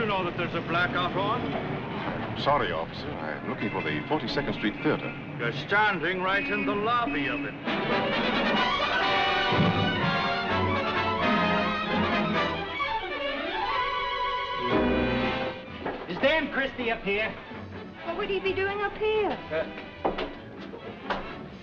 you know that there's a blackout on? Sorry, officer. I'm looking for the 42nd Street Theater. You're standing right in the lobby of it. Is Dan Christy up here? What would he be doing up here?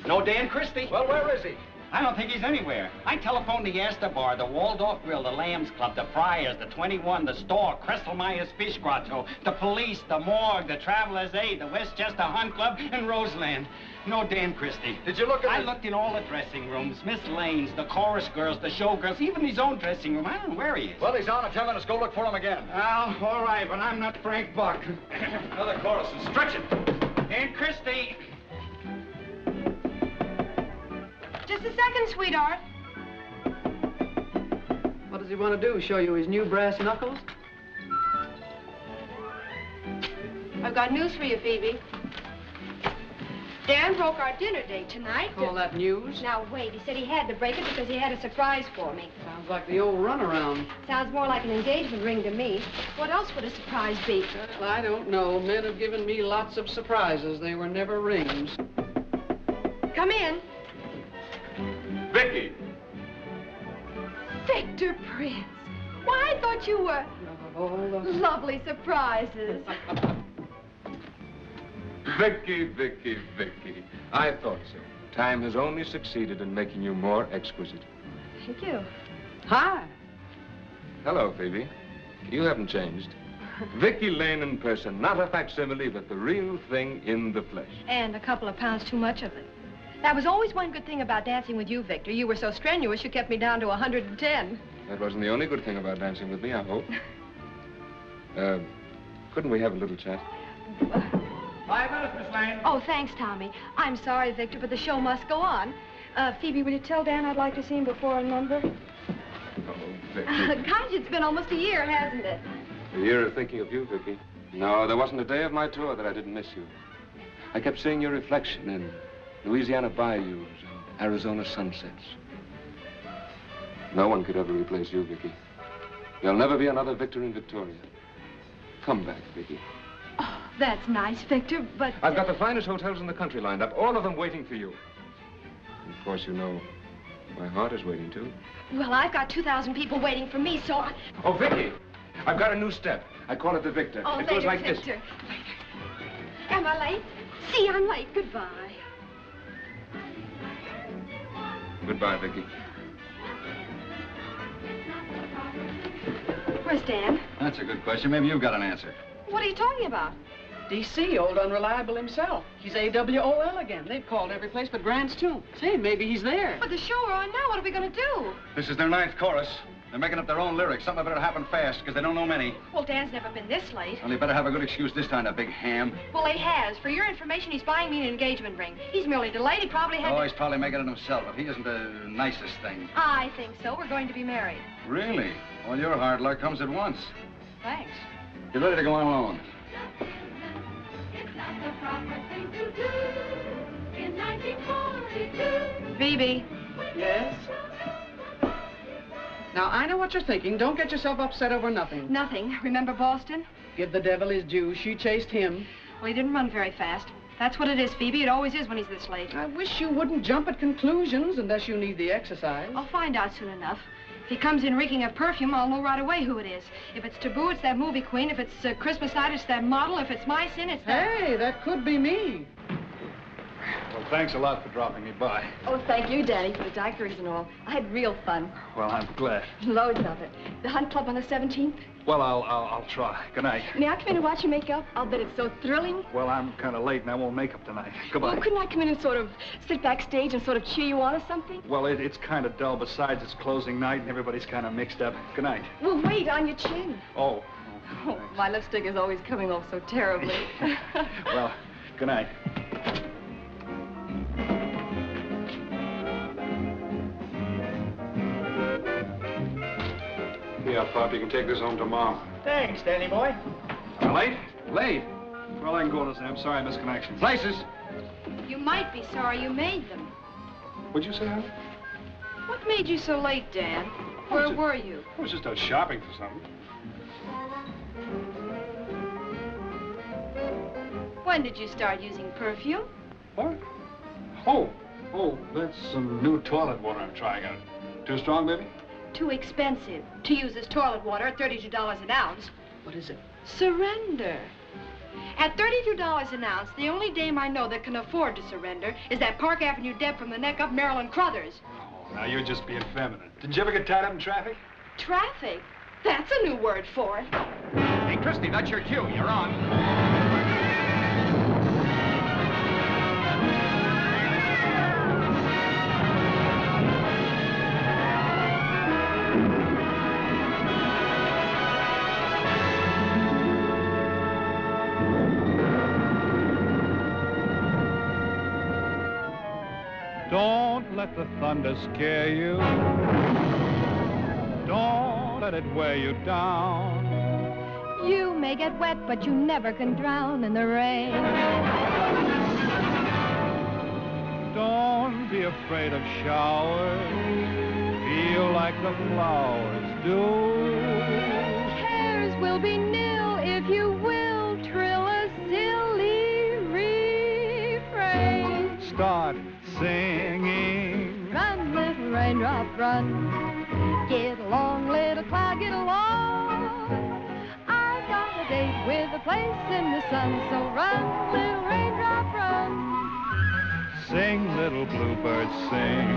No Dan Christy? Well, where is he? I don't think he's anywhere. I telephoned the Astor Bar, the Waldorf Grill, the Lambs Club, the Friars, the 21, the store, Crystal Meyer's Fish Grotto, the police, the morgue, the Traveler's Aid, the Westchester Hunt Club, and Roseland. No Dan Christy. Did you look at I looked in all the dressing rooms, Miss Lane's, the chorus girls, the show girls, even his own dressing room. I don't know where he is. Well, he's on in 10 minutes. Go look for him again. Well, all right, but I'm not Frank Buck. Another chorus and stretch it. Dan Christy. Just a second, sweetheart. What does he want to do? Show you his new brass knuckles? I've got news for you, Phoebe. Dan broke our dinner date tonight. Call that news? Now, wait. He said he had to break it because he had a surprise for me. Sounds like the old runaround. Sounds more like an engagement ring to me. What else would a surprise be? Well, I don't know. Men have given me lots of surprises. They were never rings. Come in. Vicky! Victor Prince. Why, I thought you were... Lovely surprises. Vicky, Vicky, Vicky. I thought so. Time has only succeeded in making you more exquisite. Thank you. Hi. Hello, Phoebe. You haven't changed. Vicky Lane in person, not a facsimile, but the real thing in the flesh. And a couple of pounds too much of it. That was always one good thing about dancing with you, Victor. You were so strenuous, you kept me down to 110. That wasn't the only good thing about dancing with me, I hope. Couldn't we have a little chat? 5 minutes, Miss Lane. Oh, thanks, Tommy. I'm sorry, Victor, but the show must go on. Phoebe, will you tell Dan I'd like to see him before a number? Oh, Vicky. Gosh, it's been almost a year, hasn't it? A year of thinking of you, Vicky. No, there wasn't a day of my tour that I didn't miss you. I kept seeing your reflection in Louisiana bayous and Arizona sunsets. No one could ever replace you, Vicky. There'll never be another Victor in Victoria. Come back, Vicky. Oh, that's nice, Victor, but... I've got the finest hotels in the country lined up, all of them waiting for you. And of course, you know, my heart is waiting, too. Well, I've got 2,000 people waiting for me, so I... Oh, Vicky, I've got a new step. I call it the Victor. Oh, it goes like Victor. this. Later. Am I late? See, I'm late. Goodbye. Goodbye, Vicky. Where's Dan? That's a good question. Maybe you've got an answer. What are you talking about? D.C., old unreliable himself. He's AWOL again. They've called every place but Grant's too. Say, maybe he's there. But the show we're on now, what are we going to do? This is their 9th chorus. They're making up their own lyrics. Something better happen fast, because they don't know many. Well, Dan's never been this late. Well, you better have a good excuse this time, that big ham. Well, he has. For your information, he's buying me an engagement ring. He's merely delayed. He probably had Oh, he's probably making it himself, but he isn't the nicest thing. I think so. We're going to be married. Really? Well, your hard luck comes at once. Thanks. Get ready to go on alone. Phoebe. Yes? Now, I know what you're thinking. Don't get yourself upset over nothing. Nothing. Remember Boston? Give the devil his due. She chased him. Well, he didn't run very fast. That's what it is, Phoebe. It always is when he's this late. I wish you wouldn't jump at conclusions unless you need the exercise. I'll find out soon enough. If he comes in reeking of perfume, I'll know right away who it is. If it's Taboo, it's that movie queen. If it's Christmas night, it's that model. If it's my sin, it's that... Hey, that could be me. Well, thanks a lot for dropping me by. Oh, thank you, Daddy, for the daiquiris and all. I had real fun. Well, I'm glad. Loads of it. The Hunt Club on the 17th? Well, I'll try. Good night. May I come in and watch you make up? I'll bet it's so thrilling. Well, I'm kind of late and I won't make up tonight. Goodbye. Well, couldn't I come in and sort of sit backstage and sort of cheer you on or something? Well, it's kind of dull. Besides, it's closing night and everybody's kind of mixed up. Good night. Well, wait, on your chin. Oh. Oh, my lipstick is always coming off so terribly. Well, good night. Yeah, Pop, you can take this home to Mom. Thanks, Danny boy. Late? Late. Well, I can go, listen. I'm sorry I missed connections. Places. You might be sorry you made them. What'd you say, Hal? What made you so late, Dan? Where were you? I was just out shopping for something. When did you start using perfume? What? Oh, that's some new toilet water I'm trying out. Too strong, baby? Too expensive to use as toilet water at $32 an ounce. What is it? Surrender. At $32 an ounce, the only dame I know that can afford to surrender is that Park Avenue Deb from the neck up, Marilyn Crothers. Oh, now you're just being feminine. Didn't you ever get tied up in traffic? Traffic? That's a new word for it. Hey, Christy, that's your cue. You're on. Don't let the thunder scare you. Don't let it wear you down. You may get wet, but you never can drown in the rain. Don't be afraid of showers. Feel like the flowers do. Cares will be nil if you will trill a silly refrain. Start singing. Run, little raindrop, run. Get along, little cloud, get along. I've got a date with a place in the sun, so run, little raindrop, run. Sing, little bluebird, sing.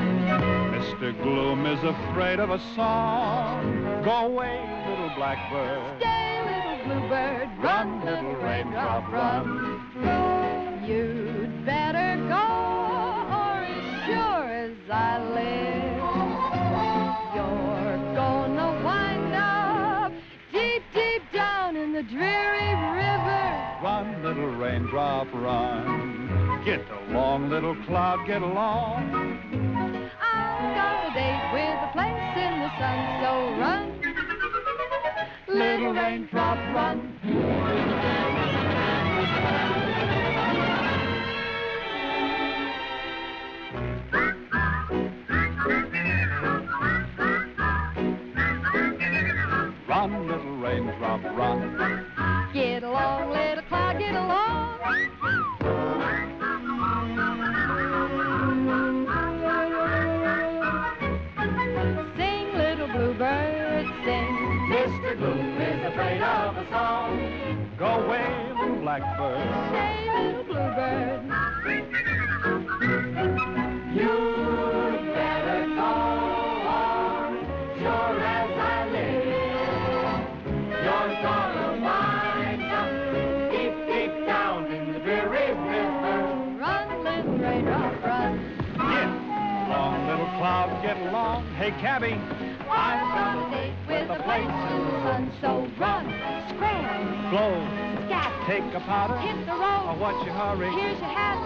Mr. Gloom is afraid of a song. Go away, little blackbird. Stay, little bluebird, run, little raindrop, run. You'd better go. Sure as I live, you're gonna wind up deep, deep down in the dreary river. Run, little raindrop, run. Get along, little cloud, get along. I've got a date with a place in the sun, so run, little raindrop, run. Run, little raindrop, run. Get along, little cloud, get along. Sing, little bluebird, sing. Mr. Gloom is afraid of a song. Go away, little blackbird. Stay, little bluebird. You'd better go on, sure as I live. You're gonna wind up deep, deep down in the dreary river. Run, little raindrop, run. Get along, little cloud, get along. Hey, cabby. I've got a date with a place in the sun, so run, scram, Blow, scat, take a powder. hit the road. Oh, what's your hurry? Here's your hat.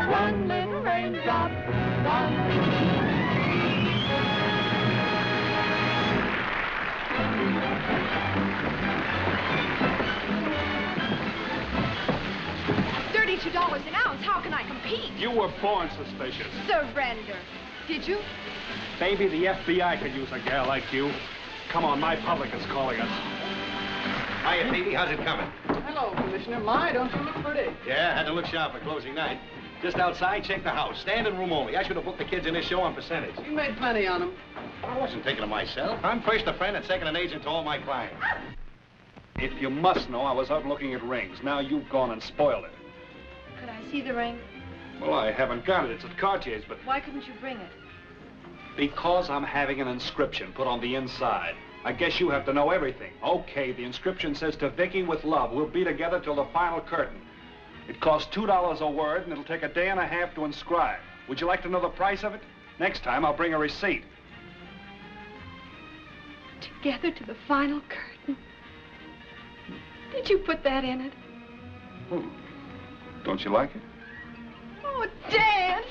Run, little raindrop, run. $32 an ounce. How can I compete? You were born suspicious. Surrender. Did you? Baby, the FBI could use a gal like you. Come on, my public is calling us. Hiya, Phoebe. How's it coming? Hello, Commissioner. My, don't you look pretty? Yeah, had to look sharp for closing night. Just outside, check the house. Standing room only. I should have booked the kids in this show on percentage. You made plenty on them. I wasn't thinking of myself. I'm first a friend and second an agent to all my clients. If you must know, I was out looking at rings. Now you've gone and spoiled it. Could I see the ring? Well, I haven't got it. It's at Cartier's, but... Why couldn't you bring it? Because I'm having an inscription put on the inside. I guess you have to know everything. Okay, the inscription says, "To Vicky with love. We'll be together till the final curtain." It costs $2 a word, and it'll take a day and a half to inscribe. Would you like to know the price of it? Next time, I'll bring a receipt. Together to the final curtain. Did you put that in it? Oh, don't you like it? Oh, Dan!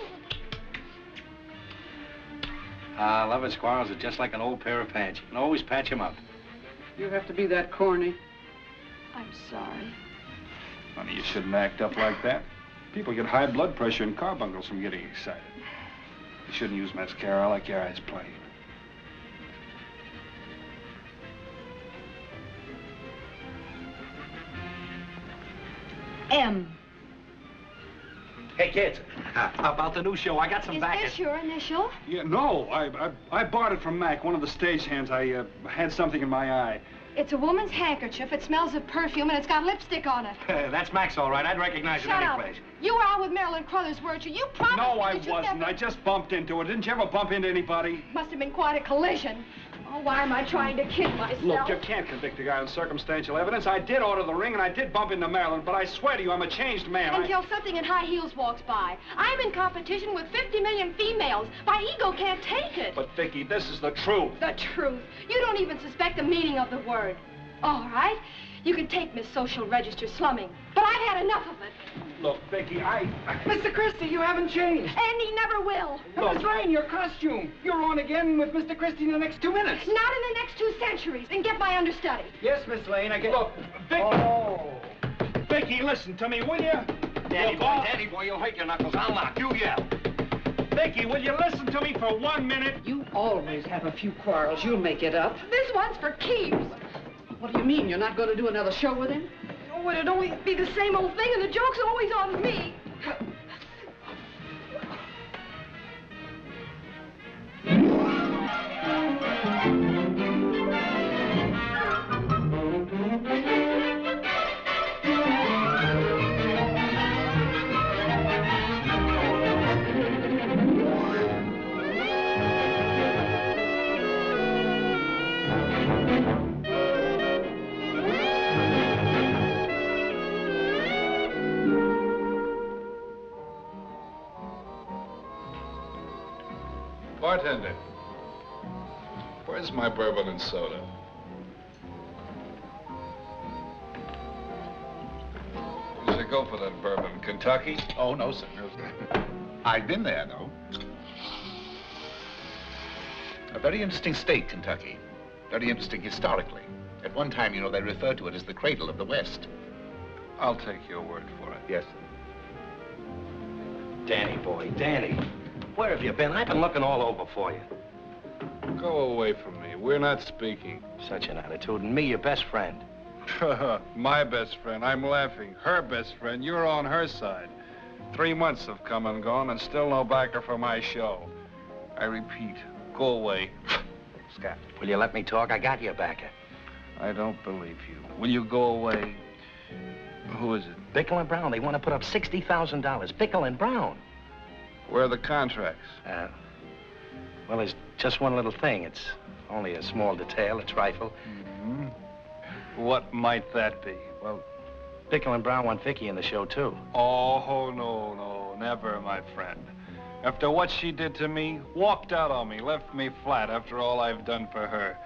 Lovers' quarrels are just like an old pair of pants. You can always patch them up. You have to be that corny. I'm sorry. Honey, you shouldn't act up like that. People get high blood pressure and carbuncles from getting excited. You shouldn't use mascara. I like your eyes plain. M. Hey, kids, how about the new show? I got some backers. Is this your initial? Yeah, no, I bought it from Mac, one of the stagehands. I had something in my eye. It's a woman's handkerchief. It smells of perfume, and it's got lipstick on it. That's Max, all right. I'd recognize it Shut up. anyplace. You were out with Marilyn Crothers, weren't you? You promised No, me I that you'd wasn't. never... I just bumped into it. Didn't you ever bump into anybody? Must have been quite a collision. Oh, why am I trying to kid myself? Look, you can't convict a guy on circumstantial evidence. I did order the ring, and I did bump into Marilyn, but I swear to you, I'm a changed man. Until something in high heels walks by. I'm in competition with 50 million females. My ego can't take it. But, Vicky, this is the truth. The truth. You don't even suspect the meaning of the word. All right. You can take Miss Social Register slumming, but I've had enough of it. Look, Vicky, Mr. Christy, you haven't changed. And he never will. Miss Lane, your costume. You're on again with Mr. Christy in the next 2 minutes. Not in the next 2 centuries. And get my understudy. Yes, Miss Lane, I get... Look, Vicky. Oh. Vicky, listen to me, will you? Daddy boy, you'll hurt your knuckles. I'll knock you, yell. Vicky, will you listen to me for 1 minute? You always have a few quarrels. You'll make it up. This one's for keeps. What do you mean? You're not going to do another show with him? Oh, it'd always be the same old thing, and the joke's always on me. Bartender, where's my bourbon and soda? Where'd you go for that bourbon? Kentucky? Oh, no, sir. No, sir. I've been there, though. A very interesting state, Kentucky. Very interesting historically. At one time, you know, they referred to it as the cradle of the West. I'll take your word for it. Yes, Danny boy, Danny. Where have you been? I've been looking all over for you. Go away from me. We're not speaking. Such an attitude. And me, your best friend. My best friend. I'm laughing. Her best friend. You're on her side. 3 months have come and gone, and still no backer for my show. I repeat, go away. Scott, will you let me talk? I got your backer. I don't believe you. Will you go away? Who is it? Bickle and Brown. They want to put up $60,000. Bickle and Brown. Where are the contracts? Well, there's just one little thing. It's only a small detail, a trifle. Mm-hmm. What might that be? Well, Bickle and Brown want Vicky in the show, too. Oh, no, never, my friend. After what she did to me, walked out on me, left me flat after all I've done for her.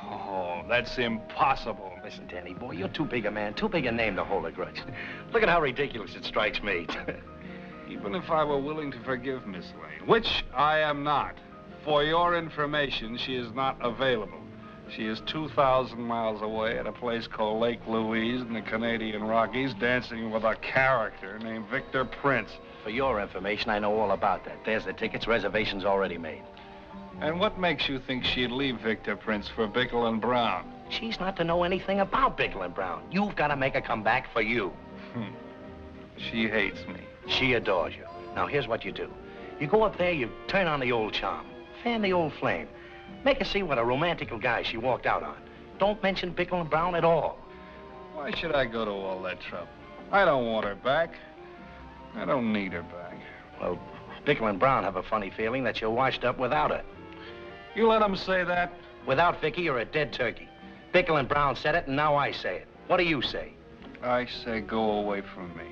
Oh, that's impossible. Listen, Danny boy, you're too big a man, too big a name to hold a grudge. Look at how ridiculous it strikes me. Even if I were willing to forgive Miss Lane, which I am not, for your information, she is not available. She is 2,000 miles away at a place called Lake Louise in the Canadian Rockies, dancing with a character named Victor Prince. For your information, I know all about that. There's the tickets, reservations already made. And what makes you think she'd leave Victor Prince for Bickle and Brown? She's not to know anything about Bickle and Brown. You've got to make her come back for you. She hates me. She adores you. Now, here's what you do. You go up there, you turn on the old charm. Fan the old flame. Make her see what a romantical guy she walked out on. Don't mention Bickle and Brown at all. Why should I go to all that trouble? I don't want her back. I don't need her back. Well, Bickle and Brown have a funny feeling that you're washed up without her. You let them say that? Without Vicky, you're a dead turkey. Bickle and Brown said it, and now I say it. What do you say? I say go away from me.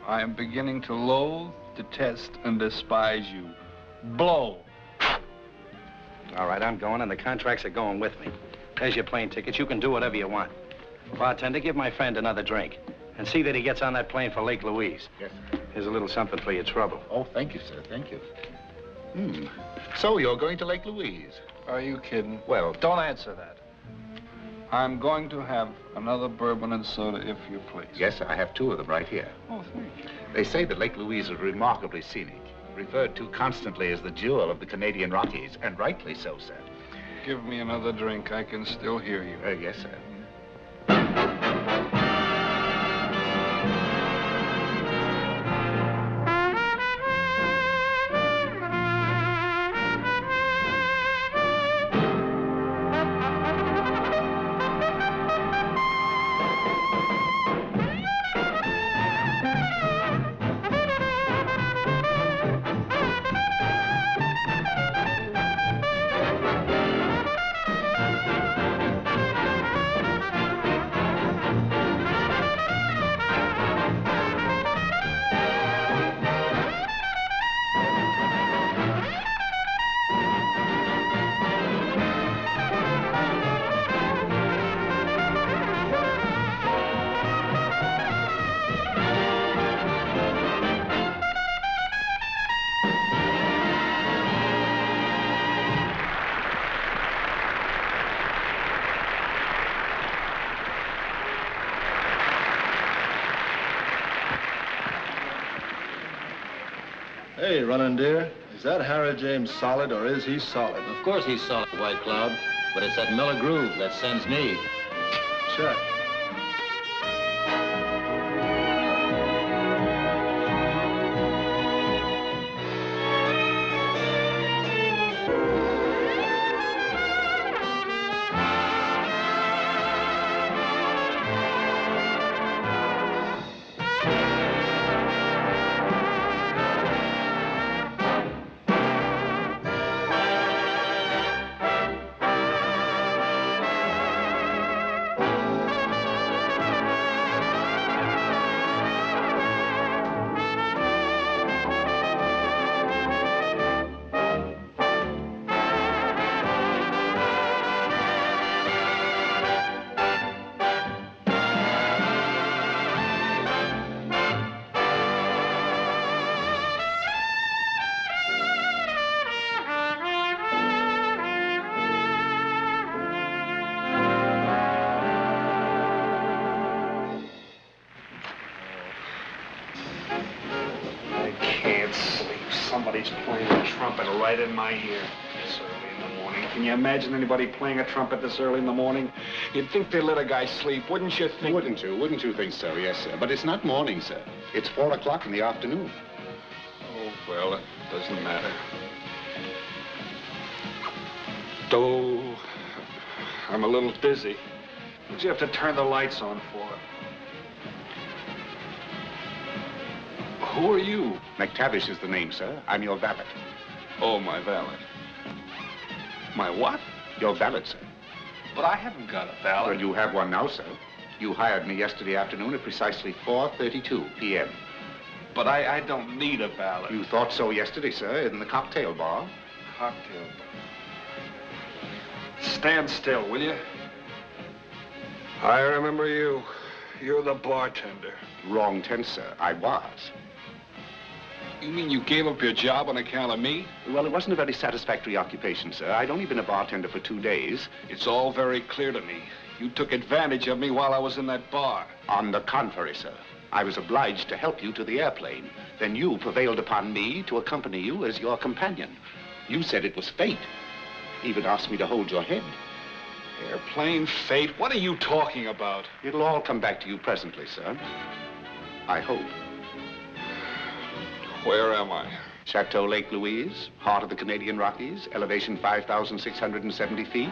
I am beginning to loathe, detest, and despise you. Blow. All right, I'm going, and the contracts are going with me. There's your plane tickets. You can do whatever you want. Bartender, give my friend another drink. And see that he gets on that plane for Lake Louise. Yes, sir. Here's a little something for your trouble. Oh, thank you, sir. Thank you. So you're going to Lake Louise? Are you kidding? Well, Don't answer that. I'm going to have another bourbon and soda, if you please. yes, sir. I have 2 of them right here. Oh, thank you. They say that Lake Louise is remarkably scenic, referred to constantly as the jewel of the Canadian Rockies, and rightly so, sir. Give me another drink. I can still hear you. Yes, sir. Hey, running deer. Is that Harry James solid, or is he solid? Of course he's solid, White Cloud. But it's that Miller groove that sends me. Check. Somebody's playing a trumpet right in my ear this early in the morning. Can you imagine anybody playing a trumpet this early in the morning? You'd think they let a guy sleep, wouldn't you think? Wouldn't you? Wouldn't you think so? Yes, sir. But it's not morning, sir. It's 4 o'clock in the afternoon. Oh, well, it doesn't matter. Though I'm a little dizzy. What'd you have to turn the lights on for? Who are you? McTavish is the name, sir. I'm your valet. Oh, my valet. My what? Your valet, sir. But I haven't got a valet. Well, you have one now, sir. You hired me yesterday afternoon at precisely 4:32 p.m. But I don't need a valet. You thought so yesterday, sir, in the cocktail bar. Cocktail bar. Stand still, will you? I remember you. You're the bartender. Wrong tense, sir. I was. You mean you gave up your job on account of me? Well, it wasn't a very satisfactory occupation, sir. I'd only been a bartender for 2 days. It's all very clear to me. You took advantage of me while I was in that bar. On the contrary, sir. I was obliged to help you to the airplane. Then you prevailed upon me to accompany you as your companion. You said it was fate. Even asked me to hold your head. Airplane, fate? What are you talking about? It'll all come back to you presently, sir. I hope. Where am I? Chateau Lake Louise, heart of the Canadian Rockies, elevation 5,670 feet.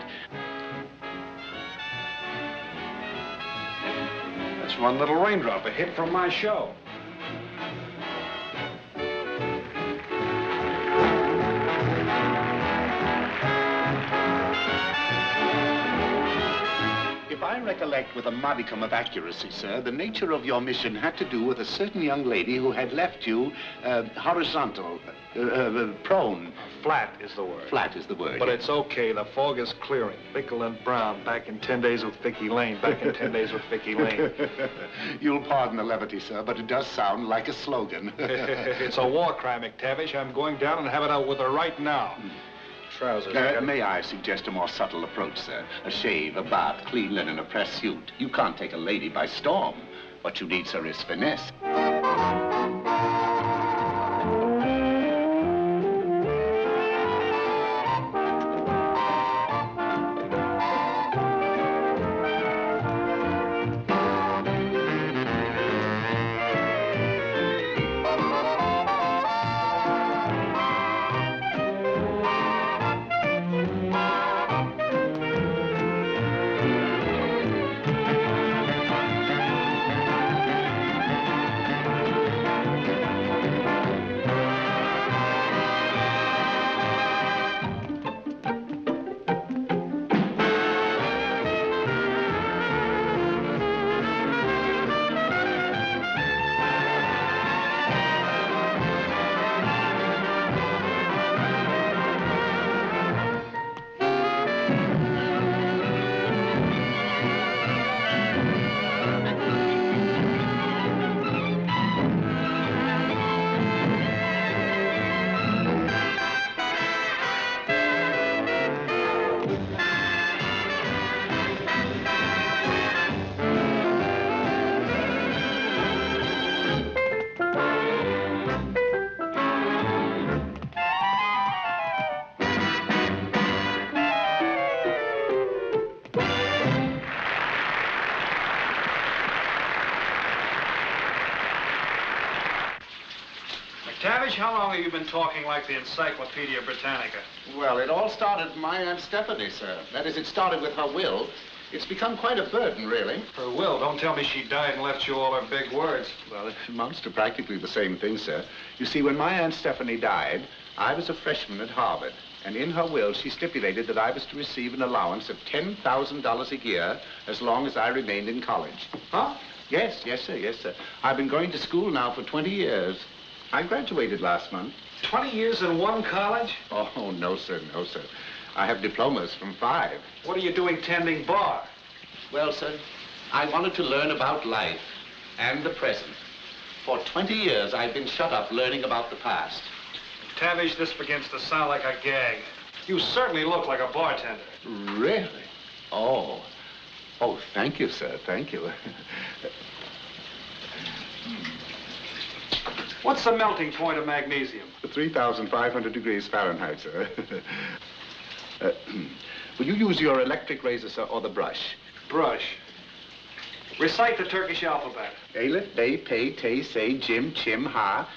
That's one little raindrop, a hit from my show. If I recollect with a modicum of accuracy, sir, the nature of your mission had to do with a certain young lady who had left you horizontal, prone. Flat is the word. Flat is the word. But it's okay. The fog is clearing. Bickle and Brown, back in 10 days with Vicky Lane. Back in 10 days with Vicky Lane. You'll pardon the levity, sir, but it does sound like a slogan. It's a war crime, McTavish. I'm going down and have it out with her right now. Trousers. May I suggest a more subtle approach, sir? A shave, a bath, clean linen, a pressed suit. You can't take a lady by storm. What you need, sir, is finesse. how long have you been talking like the Encyclopedia Britannica? Well, it all started with my Aunt Stephanie, sir. That is, it started with her will. It's become quite a burden, really. Her will? Don't tell me she died and left you all her big words. Well, it amounts to practically the same thing, sir. You see, when my Aunt Stephanie died, I was a freshman at Harvard. And in her will, she stipulated that I was to receive an allowance of $10,000 a year as long as I remained in college. Huh? Yes, sir. I've been going to school now for 20 years. I graduated last month. 20 years in one college? Oh, no, sir. I have diplomas from 5. What are you doing tending bar? Well, sir, I wanted to learn about life and the present. For 20 years, I've been shut up learning about the past. Tavish, this begins to sound like a gag. You certainly look like a bartender. Really? Oh, thank you, sir. Thank you. What's the melting point of magnesium? 3,500 degrees Fahrenheit, sir. Will you use your electric razor, sir, or the brush? Brush. Recite the Turkish alphabet. Aleph, Bay, Pay, Tay, Say, Jim, Chim, Ha.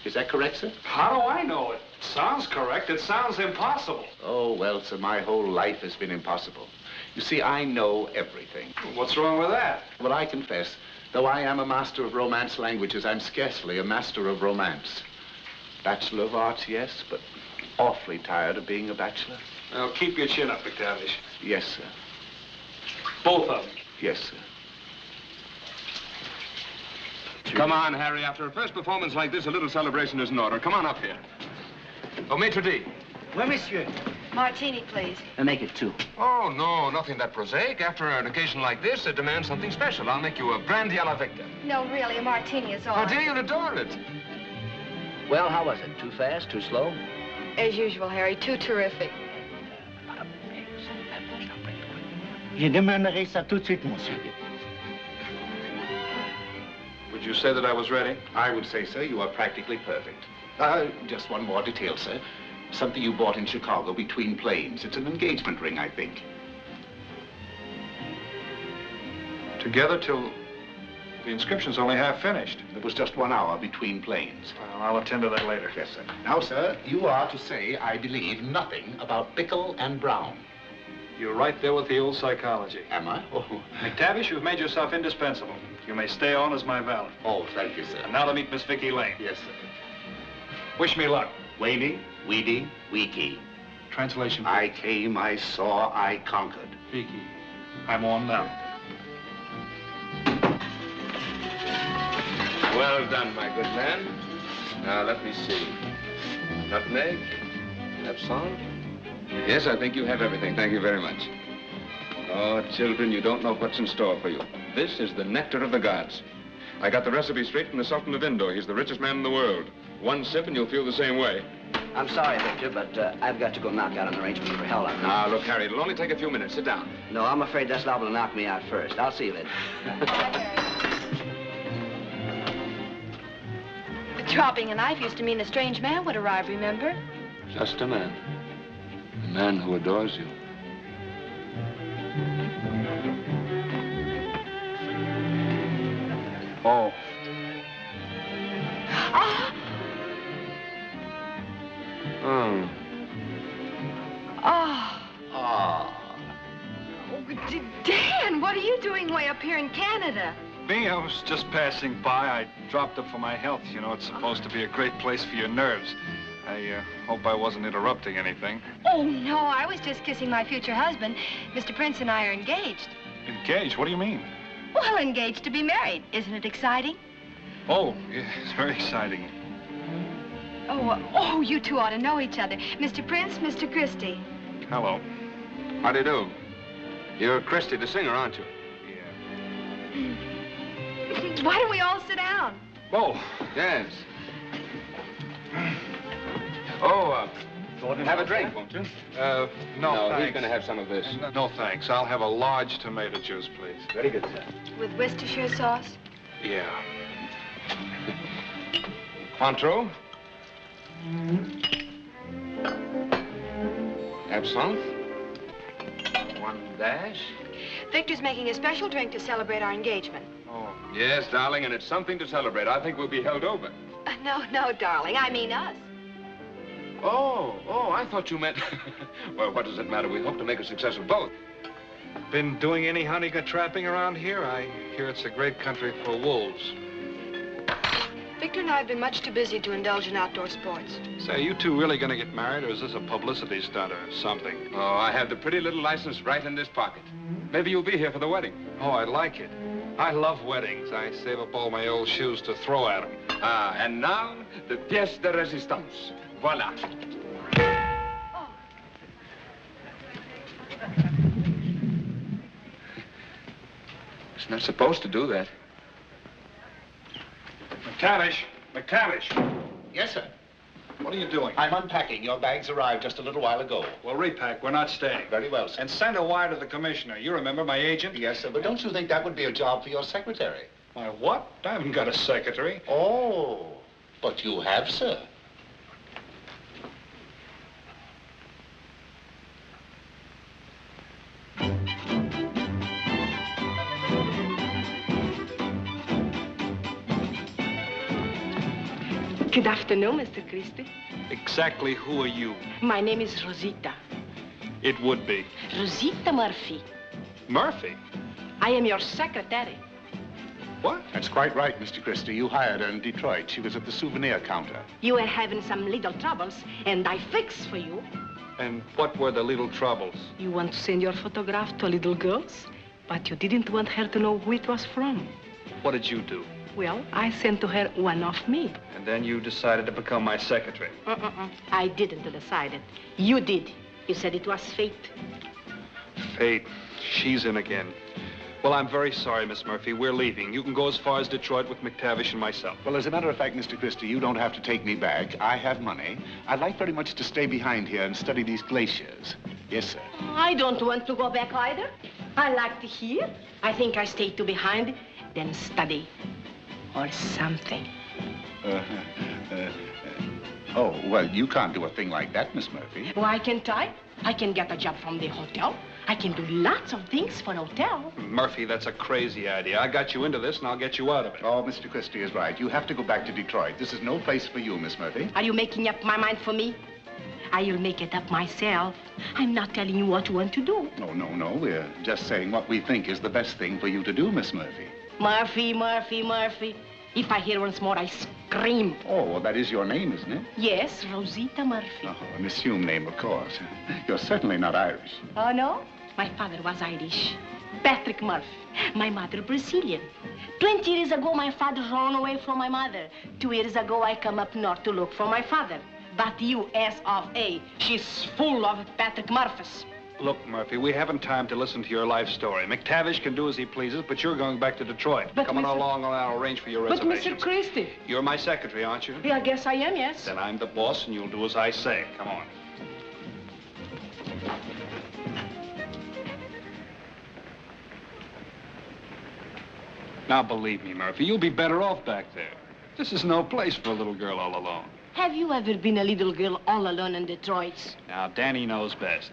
Is that correct, sir? How do I know it? Sounds correct. It sounds impossible. Oh, well, sir, my whole life has been impossible. You see, I know everything. What's wrong with that? Well, I confess, though I am a master of Romance languages, I'm scarcely a master of romance. Bachelor of Arts, yes, but awfully tired of being a bachelor. Now, keep your chin up, McTavish. Yes, sir. Both of them. Yes, sir. Come on, Harry. After a first performance like this, a little celebration is in order. Come on up here. Oh, maitre d'. Oui, monsieur. Martini, please. Make it 2. Oh, no, nothing that prosaic. After an occasion like this, it demands something special. I'll make you a brandy a la Victor. No, really, a martini is all. Oh, dear, you'll adore it. Well, how was it? Too fast, too slow? As usual, Harry, too terrific. Je demanderai ça tout de suite, monsieur. Would you say that I was ready? I would say, sir, you are practically perfect. Just one more detail, sir. Something you bought in Chicago between planes. It's an engagement ring, I think. Together till the inscription's only half finished. It was just 1 hour between planes. Well, I'll attend to that later. Yes, sir. Now, sir, you are to say, I believe, nothing about Pickle and Brown. You're right there with the old psychology. Am I? Oh. McTavish, you've made yourself indispensable. You may stay on as my valet. Oh, thank you, sir. And now to meet Miss Vicky Lane. Yes, sir. Wish me luck. Weedy, weedy, weaky. Translation, please. I came, I saw, I conquered. Vicky, I'm on now. Well done, my good man. Now, let me see. Nutmeg, absinthe. Yes, I think you have everything. Thank you very much. Oh, children, you don't know what's in store for you. This is the nectar of the gods. I got the recipe straight from the Sultan of Indo. He's the richest man in the world. One sip and you'll feel the same way. I'm sorry, Victor, but I've got to go knock out an arrangement for hell out. Now, look, Harry, it'll only take a few minutes. Sit down. No, I'm afraid that's liable to knock me out first. I'll see you later. Dropping a knife used to mean a strange man would arrive, remember? Just a man. A man who adores you. Oh. Ah! Oh. Oh. Ah. Dan, what are you doing way up here in Canada? Me, I was just passing by. I dropped up for my health. You know, it's supposed to be a great place for your nerves. I hope I wasn't interrupting anything. Oh, no, I was just kissing my future husband. Mr. Prince and I are engaged. Engaged? What do you mean? Well, engaged to be married. Isn't it exciting? Oh, yeah, it's very exciting. Oh, you two ought to know each other. Mr. Prince, Mr. Christy. Hello. How do you do? You're Christy, the singer, aren't you? Why don't we all sit down? Oh. Yes. Oh, have a drink, won't you? No, thanks. He's going to have some of this. No, thanks. I'll have a large tomato juice, please. Very good, sir. With Worcestershire sauce? Yeah. Cointreau? Absinthe? One dash? Victor's making a special drink to celebrate our engagement. Oh. Yes, darling, and it's something to celebrate. I think we'll be held over. No, darling. I mean us. Oh, I thought you meant... Well, what does it matter? We hope to make a success of both. Been doing any hunting trapping around here? I hear it's a great country for wolves. Victor and I have been much too busy to indulge in outdoor sports. Say, are you two really gonna get married, or is this a publicity stunt or something? Oh, I have the pretty little license right in this pocket. Maybe you'll be here for the wedding. Oh, I like it. I love weddings. I save up all my old shoes to throw at them. Ah, and now, the pièce de résistance. Voila. Oh. It's not supposed to do that. McTavish. Yes, sir. What are you doing? I'm unpacking. Your bags arrived just a little while ago. Well, repack. We're not staying. Very well, sir. And send a wire to the commissioner. You remember my agent? Yes, sir, but don't you think that would be a job for your secretary? My what? I haven't got a secretary. Oh, but you have, sir. Good afternoon, Mr. Christy. Exactly who are you? My name is Rosita. It would be. Rosita Murphy. Murphy? I am your secretary. What? That's quite right, Mr. Christy. You hired her in Detroit. She was at the souvenir counter. You were having some little troubles, and I fixed for you. And what were the little troubles? You want to send your photograph to a little girl's, but you didn't want her to know who it was from. What did you do? Well, I sent to her one of me. And then you decided to become my secretary. I didn't decide it. You did. You said it was fate. Fate. She's in again. Well, I'm very sorry, Miss Murphy. We're leaving. You can go as far as Detroit with McTavish and myself. Well, as a matter of fact, Mr. Christy, you don't have to take me back. I have money. I'd like very much to stay behind here and study these glaciers. Yes, sir. I don't want to go back either. I like to hear. I think I stay to behind, then study. Or something. Oh, well, you can't do a thing like that, Miss Murphy. Why can't I? I can get a job from the hotel. I can do lots of things for a hotel. Murphy, that's a crazy idea. I got you into this, and I'll get you out of it. Oh, Mr. Christy is right. You have to go back to Detroit. This is no place for you, Miss Murphy. Are you making up my mind for me? I'll make it up myself. I'm not telling you what you want to do. No. We're just saying what we think is the best thing for you to do, Miss Murphy. Murphy. If I hear once more, I scream. Oh, well, that is your name, isn't it? Yes, Rosita Murphy. Oh, an assumed name, of course. You're certainly not Irish. Oh, no? My father was Irish. Patrick Murphy. My mother Brazilian. 20 years ago, my father ran away from my mother. 2 years ago, I come up north to look for my father. But you, S of A, she's full of Patrick Murphys. Look, Murphy, we haven't time to listen to your life story. McTavish can do as he pleases, but you're going back to Detroit. But Come on Mr. along and I'll arrange for your But reservations. Mr. Christy. You're my secretary, aren't you? Yeah, I guess I am, yes. Then I'm the boss, and you'll do as I say. Come on. Now, believe me, Murphy, you'll be better off back there. This is no place for a little girl all alone. Have you ever been a little girl all alone in Detroit? Now, Danny knows best.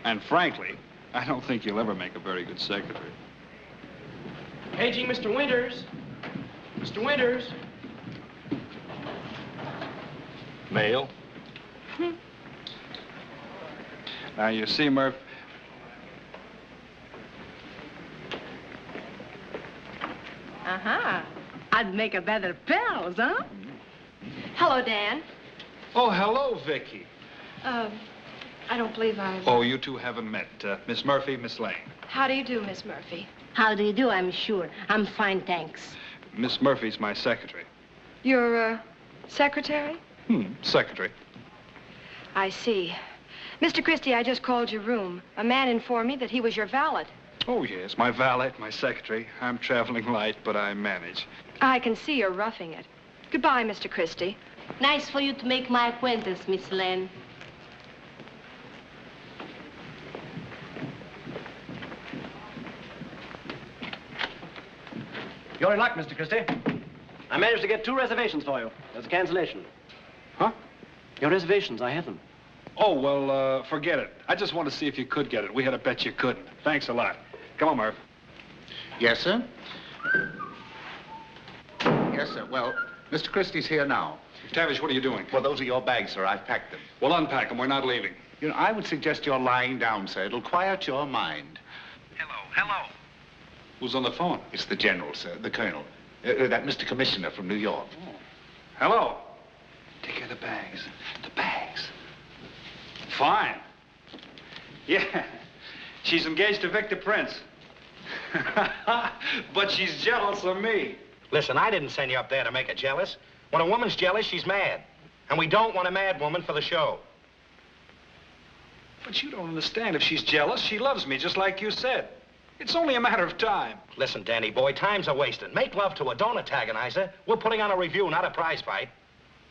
And frankly, I don't think you'll ever make a very good secretary. Paging Mr. Winters. Mr. Winters. Mail? Now, you see, Murph... I'd make a better pals, huh? Hello, Dan. Oh, hello, Vicky. I don't believe I've... Oh, you two haven't met. Miss Murphy, Miss Lane. How do you do, Miss Murphy? How do you do, I'm sure. I'm fine, thanks. Miss Murphy's my secretary. Your, secretary? Secretary. I see. Mr. Christy, I just called your room. A man informed me that he was your valet. Oh, yes, my valet, my secretary. I'm traveling light, but I manage. I can see you're roughing it. Goodbye, Mr. Christy. Nice for you to make my acquaintance, Miss Lane. You're in luck, Mr. Christie. I managed to get 2 reservations for you. There's a cancellation. Huh? Your reservations, I have them. Oh, well, forget it. I just want to see if you could get it. We had a bet you couldn't. Thanks a lot. Come on, Murph. Yes, sir? Yes, sir. Well, Mr. Christie's here now. Tavish, what are you doing? Well, those are your bags, sir. I've packed them. Well, unpack them. We're not leaving. You know, I would suggest you're lying down, sir. It'll quiet your mind. Hello. Who's on the phone? It's the general, sir, the colonel. That Mr. Commissioner from New York. Oh. Hello. Take care of the bags. The bags. Fine. Yeah. She's engaged to Victor Prince. But she's jealous of me. Listen, I didn't send you up there to make her jealous. When a woman's jealous, she's mad. And we don't want a mad woman for the show. But you don't understand. If she's jealous, she loves me, just like you said. It's only a matter of time. Listen, Danny boy, time's a wasting. Make love to her, don't antagonize her. We're putting on a review, not a prize fight.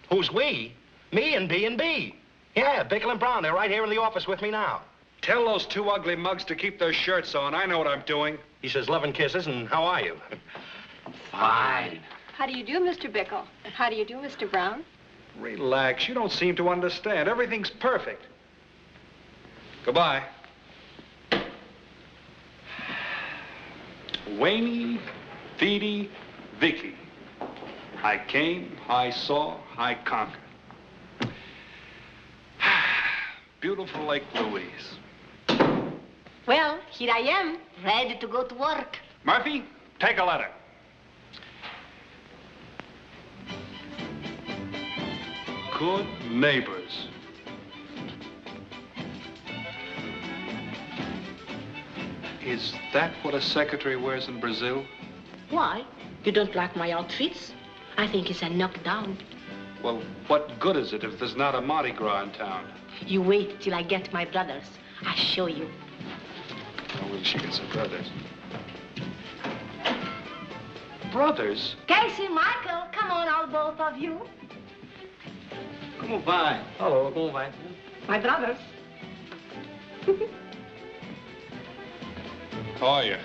Who's we? Me and B&B. Yeah, Bickle and Brown, they're right here in the office with me now. Tell those two ugly mugs to keep their shirts on. I know what I'm doing. He says love and kisses, and how are you? Fine. How do you do, Mr. Bickle? How do you do, Mr. Brown? Relax. You don't seem to understand. Everything's perfect. Goodbye. Wayne, Feedy, Vicky. I came, I saw, I conquered. Beautiful Lake Louise. Well, here I am, ready to go to work. Murphy, take a letter. Good neighbors. Is that what a secretary wears in Brazil? Why? You don't like my outfits? I think it's a knockdown. Well, what good is it if there's not a Mardi Gras in town? You wait till I get my brothers. I'll show you. How will she get some brothers? Brothers? Casey, Michael, come on, all both of you. Como vai? Hello, como vai? My brothers. How are you?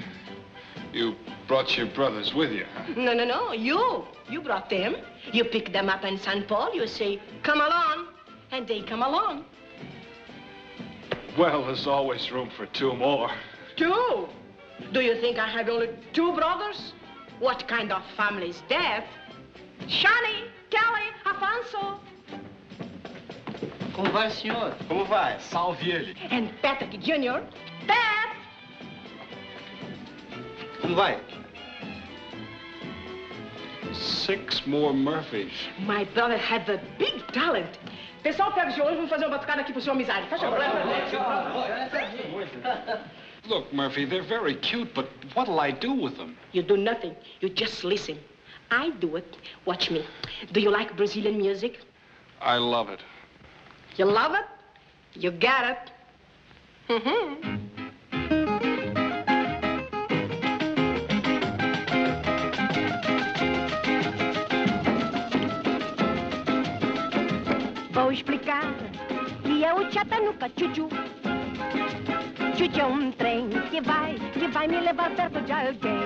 You brought your brothers with you, huh? No, you brought them. You pick them up in St. Paul, you say, come along, and they come along. Well, there's always room for two more. Two? Do you think I have only two brothers? What kind of family is that? Shani, Kelly, Afonso. Como vai, senhor? Como vai? Salve ele. And Patrick Jr. Pat! Como vai? 6 more Murphys. My brother had a big talent. Pessoal, pega os violões, vamos fazer uma batucada aqui pro seu amizade. Faz favor. Look, Murphy, they're very cute, but what'll I do with them? You do nothing. You just listen. I do it. Watch me. Do you like Brazilian music? I love it. You love it? You got it. Mm-hmm. Vou explicar que é o Chatanuca Chuchu. Chuchu é trem que vai me levar perto de alguém.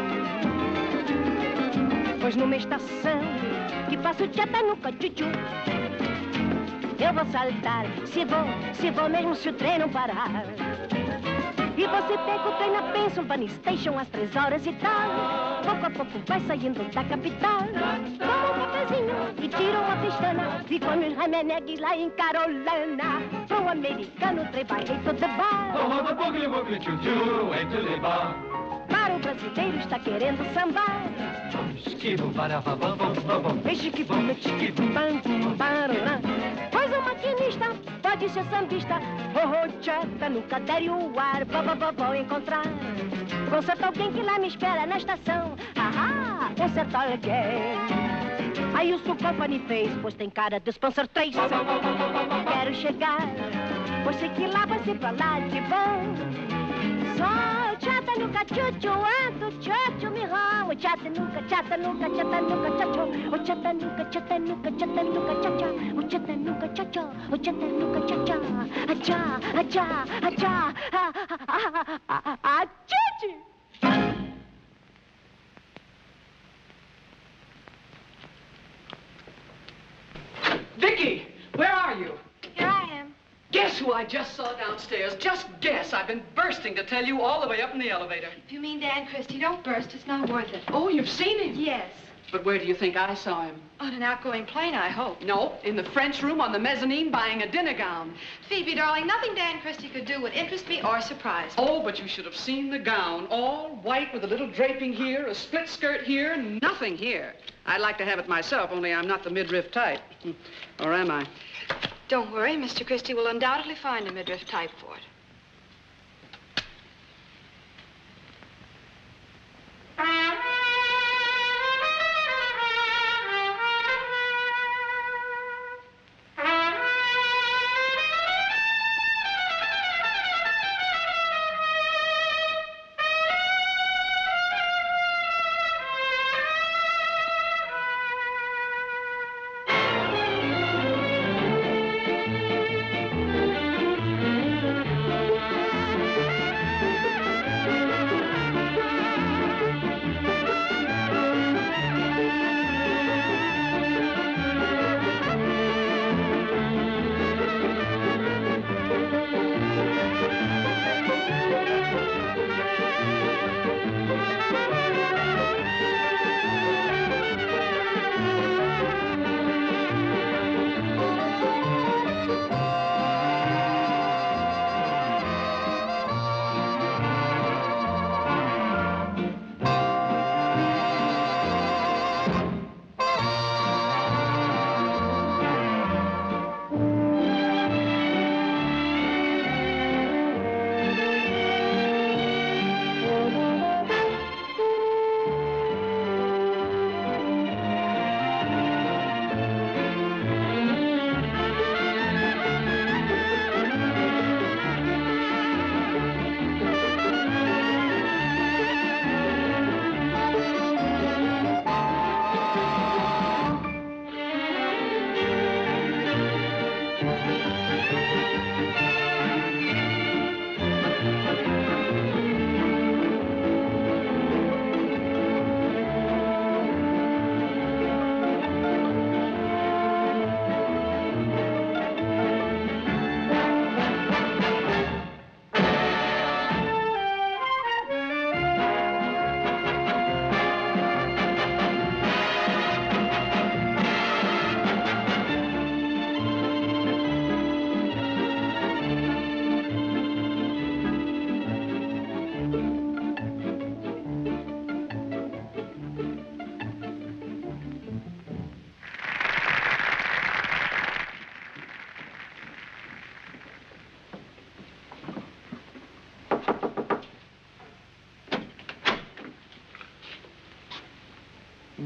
Pois numa estação que faço Chatanuca Chuchu, eu vou saltar, se vou mesmo se o trem não parar. E você pega o trem na Pension, Bunny Station às 3 horas e tal. Pouco a pouco vai saindo da capital. Toma um cafezinho e tira uma pistana. E come os remenegues lá em Carolina. Pro americano, trem vai em todo bar. Para o brasileiro está querendo sambar. Pois o maquinista pode ser sambista. Chata no cadeiro o ar. Vou encontrar. Conserta alguém que lá me espera na estação. Conserta alguém. Aí o Sul Company fez, pois tem cara de sponsor 3. Quero chegar, pois sei que lá vai ser pra lá de bom. Só chata nunca chuchu, ando chuchu me ramo. Chata nunca chuchu. O chata nunca chacha. O chata nunca chacha. O chata nunca chacha. Achá. Chuchu. Vicky, where are you? Here I am. Guess who I just saw downstairs? Just guess. I've been bursting to tell you all the way up in the elevator. If you mean Dan Christy, don't burst. It's not worth it. Oh, you've seen him? Yes. But where do you think I saw him? On an outgoing plane, I hope. No, in the French room on the mezzanine buying a dinner gown. Phoebe, darling, nothing Dan Christie could do would interest me or surprise me. Oh, but you should have seen the gown. All white with a little draping here, a split skirt here, nothing here. I'd like to have it myself, only I'm not the midriff type. Or am I? Don't worry, Mr. Christie will undoubtedly find a midriff type for it.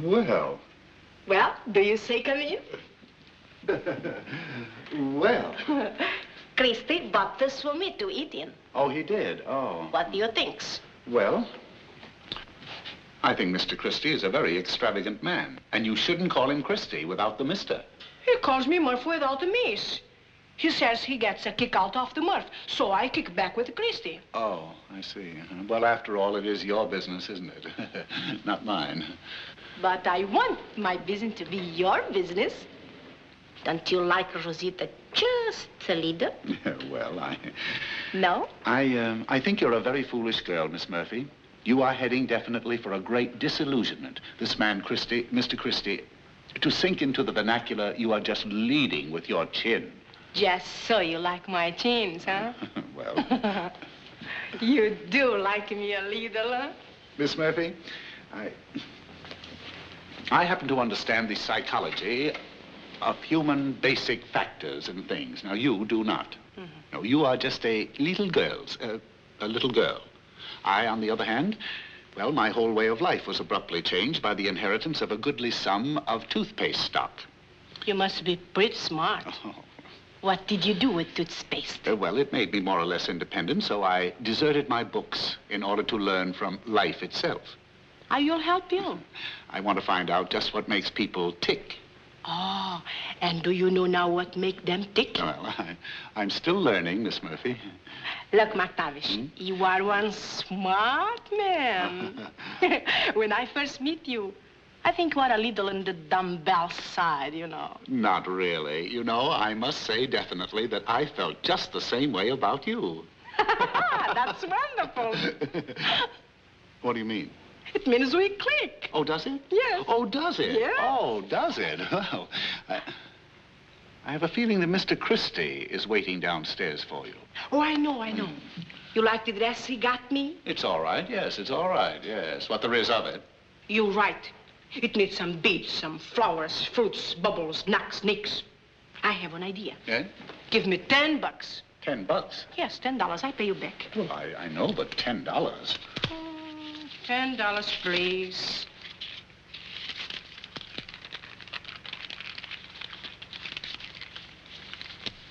Well. Well, do you say come in? Well. Christy bought this for me to eat in. Oh, he did? Oh. What do you think? Well, I think Mr. Christie is a very extravagant man. And you shouldn't call him Christie without the mister. He calls me Murph without the miss. He says he gets a kick out of the Murph, so I kick back with Christy. Oh, I see. Well, after all, it is your business, isn't it? Not mine. But I want my business to be your business. Don't you like Rosita just a little? Well, No? I think you're a very foolish girl, Miss Murphy. You are heading definitely for a great disillusionment. This man, Christie, Mr. Christie, to sink into the vernacular, you are just leading with your chin. Just so you like my chins, huh? Well. You do like me a little, huh? Miss Murphy, I happen to understand the psychology of human basic factors and things. Now, you do not. Mm-hmm. No, you are just a little girl. I, on the other hand, well, my whole way of life was abruptly changed by the inheritance of a goodly sum of toothpaste stock. You must be pretty smart. Oh. What did you do with toothpaste? Well, it made me more or less independent, so I deserted my books in order to learn from life itself. You'll help you. I want to find out just what makes people tick. Oh, and do you know now what make them tick? Well, I'm still learning, Miss Murphy. Look, McTavish, you are one smart man. When I first meet you, I think you are a little on the dumbbell side, you know. Not really. You know, I must say definitely that I felt just the same way about you. That's wonderful. What do you mean? It means we click. Oh, does it? Yes. Oh, does it? Yes. Oh, does it? Well, I have a feeling that Mr. Christy is waiting downstairs for you. Oh, I know. You like the dress he got me? It's all right, yes, it's all right, yes. What there is of it. You're right. It needs some beads, some flowers, fruits, bubbles, nuts, nicks. I have an idea. Yeah? Give me $10. $10? Yes, $10. I pay you back. Well, I know, but $10. $10, please.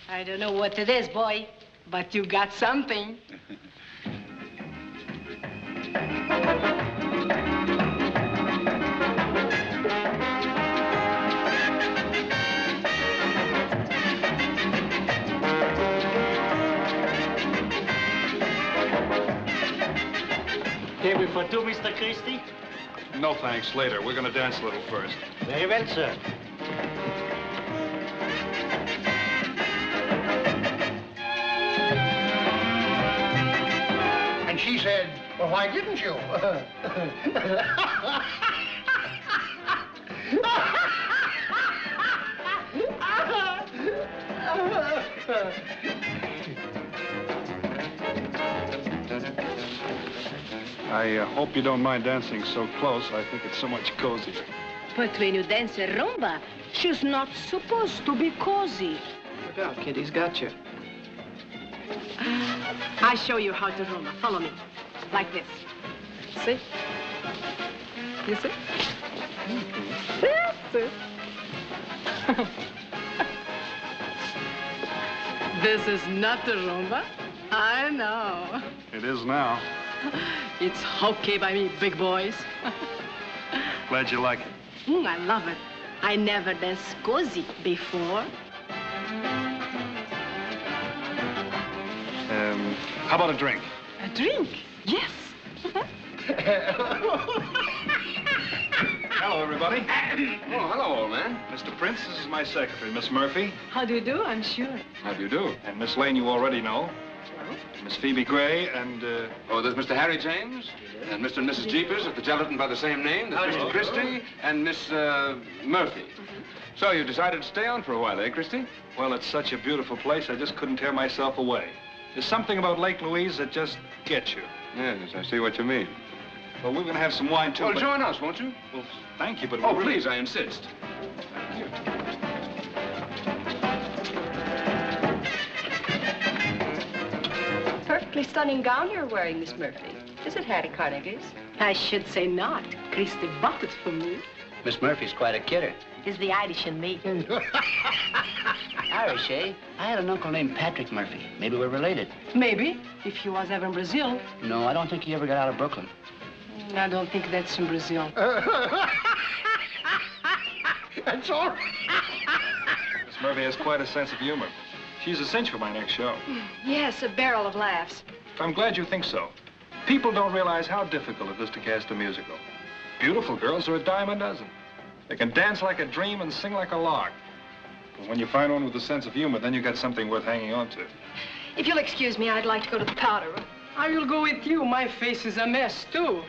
I don't know what it is, boy, but you got something. Table for two, Mr. Christy? No, thanks. Later. We're going to dance a little first. Very well, sir. And she said, well, why didn't you? I hope you don't mind dancing so close. I think it's so much cozier. But when you dance a rumba, she's not supposed to be cozy. Look out, kid, he's got you. I show you how to rumba. Follow me. Like this. See? You see? Yes, sir. This is not the rumba. I know. It is now. It's okay by me, big boys. Glad you like it. I love it. I never danced cozy before. How about a drink? A drink? Yes. Hello, everybody. Oh, hello, old man. Mr. Prince, this is my secretary, Miss Murphy. How do you do? I'm sure. How do you do? And Miss Lane, you already know. Miss Phoebe Gray and, Oh, there's Mr. Harry James and Mr. and Mrs. Jeepers at the gelatin by the same name. There's Mr. Christy and Miss Murphy. So you decided to stay on for a while, eh, Christy? Well, it's such a beautiful place, I just couldn't tear myself away. There's something about Lake Louise that just gets you. Yes, I see what you mean. Well, we're going to have some wine, too. Well, but... join us, won't you? Well, thank you, but... Oh, really... please, I insist. Thank you. Perfectly stunning gown you're wearing, Miss Murphy. Is it Hattie Carnegie's? I should say not. Christy bought it for me. Miss Murphy's quite a kidder. It's the Irish in me. Irish, eh? I had an uncle named Patrick Murphy. Maybe we're related. Maybe, if he was ever in Brazil. No, I don't think he ever got out of Brooklyn. I don't think that's in Brazil. That's all right. Miss Murphy has quite a sense of humor. She's a cinch for my next show. Yes, a barrel of laughs. I'm glad you think so. People don't realize how difficult it is to cast a musical. Beautiful girls are a dime a dozen. They can dance like a dream and sing like a lark. But when you find one with a sense of humor, then you got something worth hanging on to. If you'll excuse me, I'd like to go to the powder room. I will go with you. My face is a mess, too.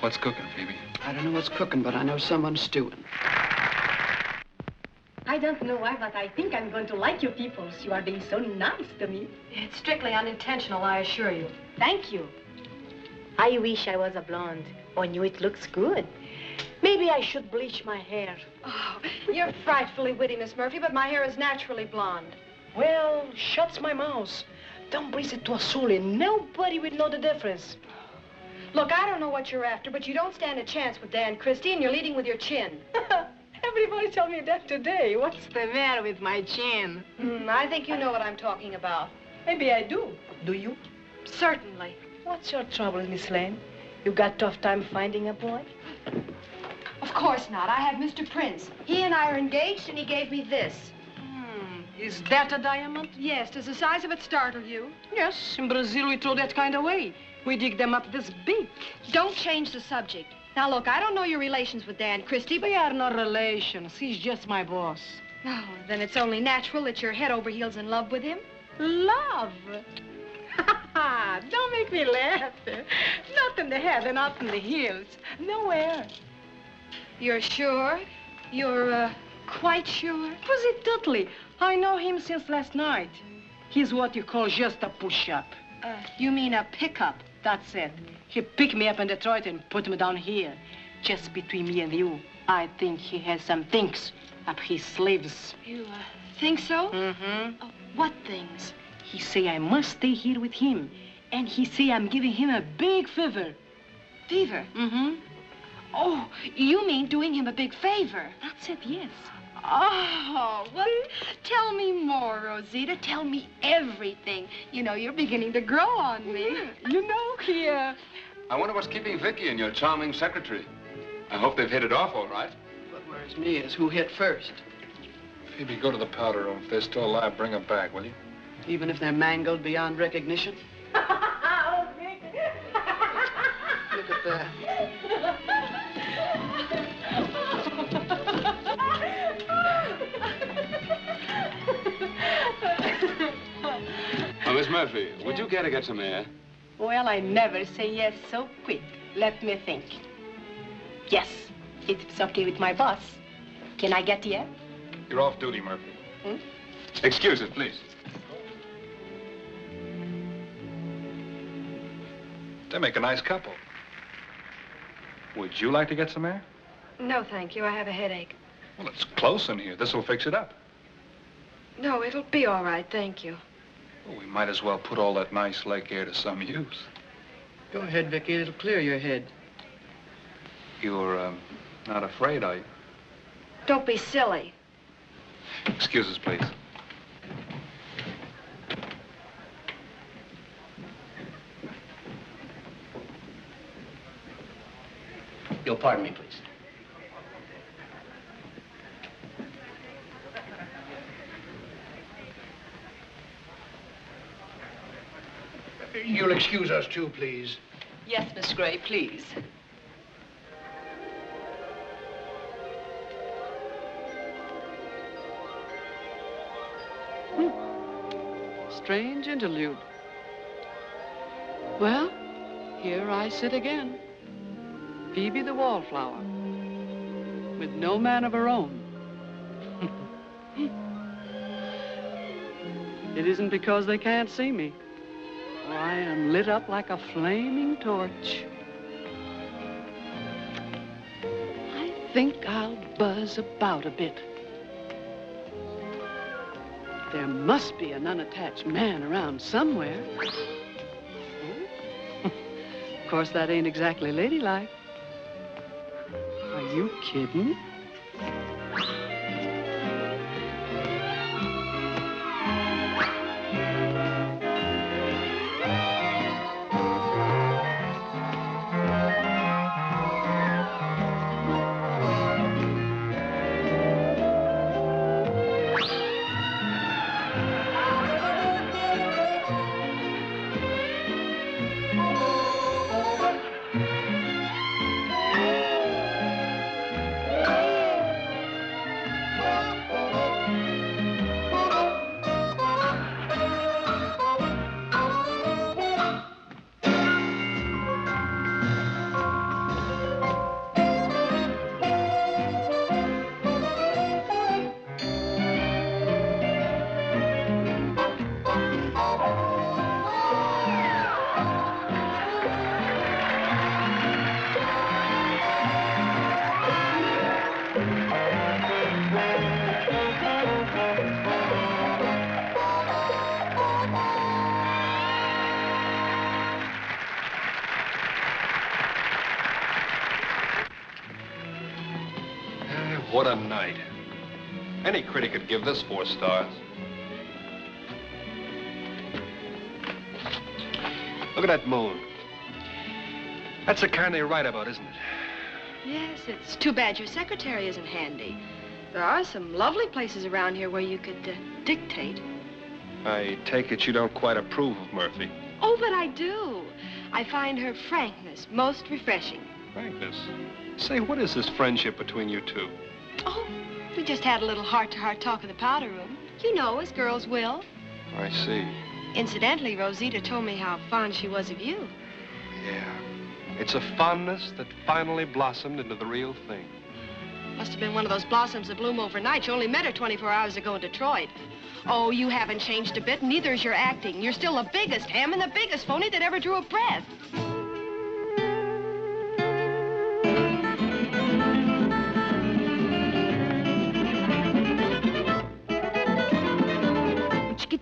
What's cooking, Phoebe? I don't know what's cooking, but I know someone's stewing. I don't know why, but I think I'm going to like you people. You are being so nice to me. It's strictly unintentional, I assure you. Thank you. I wish I was a blonde. On you, it looks good. Maybe I should bleach my hair. Oh, you're frightfully witty, Miss Murphy, but my hair is naturally blonde. Well, shuts my mouth. Don't bleach it to a soul, and nobody will know the difference. Look, I don't know what you're after, but you don't stand a chance with Dan Christie, and you're leading with your chin. Everybody told me that today. What's the matter with my chin? I think you know what I'm talking about. Maybe I do. Do you? Certainly. What's your trouble, Miss Lane? You got tough time finding a boy? Of course not. I have Mr. Prince. He and I are engaged, and he gave me this. Is that a diamond? Yes. Does the size of it startle you? Yes. In Brazil, we throw that kind away. We dig them up this big. Don't change the subject. Now, look, I don't know your relations with Dan Christie, but... We are not relations. He's just my boss. Oh, then it's only natural that you're head over heels in love with him. Love? Don't make me laugh. Not in the head and not in the heels. Nowhere. You're sure? You're, quite sure? Positively. I know him since last night. He's what you call just a push-up. You mean a pickup? That's it. He picked me up in Detroit and put me down here. Just between me and you, I think he has some things up his sleeves. You, think so? Mm-hmm. Oh, what things? He say I must stay here with him. And he say I'm giving him a big favor. Fever? Mm-hmm. Oh, you mean doing him a big favor? That's it, yes. Oh, well, tell me more, Rosita. Tell me everything. You know, you're beginning to grow on me. You know, he, I wonder what's keeping Vicky and your charming secretary. I hope they've hit it off all right. What worries me is who hit first. Phoebe, go to the powder room. If they're still alive, bring them back, will you? Even if they're mangled beyond recognition? Look at that. Oh, Miss Murphy, would you care to get some air? Well, I never say yes so quick. Let me think. Yes, it's okay with my boss. Can I get here? You're off duty, Murphy. Hmm? Excuse us, please. They make a nice couple. Would you like to get some air? No, thank you. I have a headache. Well, it's close in here. This'll fix it up. No, it'll be all right, thank you. Well, we might as well put all that nice lake air to some use. Go ahead, Vicky. It'll clear your head. You're, not afraid, are you? Don't be silly. Excuse us, please. You'll pardon me, please. You'll excuse us too, please. Yes, Miss Gray, please. Strange interlude. Well, here I sit again. Phoebe the wallflower, with no man of her own. It isn't because they can't see me. For I am lit up like a flaming torch. I think I'll buzz about a bit. There must be an unattached man around somewhere. Of course, that ain't exactly ladylike. Are you kidding? What a night. Any critic could give this 4 stars. Look at that moon. That's the kind they write about, isn't it? Yes, it's too bad your secretary isn't handy. There are some lovely places around here where you could dictate. I take it you don't quite approve of Murphy. Oh, but I do. I find her frankness most refreshing. frankness. Say, what is this friendship between you two? Oh, we just had a little heart-to-heart talk in the powder room. You know, as girls will. I see. Incidentally, Rosita told me how fond she was of you. Yeah. It's a fondness that finally blossomed into the real thing. Must have been one of those blossoms that bloom overnight. You only met her 24 hours ago in Detroit. Oh, you haven't changed a bit, neither is your acting. You're still the biggest ham and the biggest phony that ever drew a breath.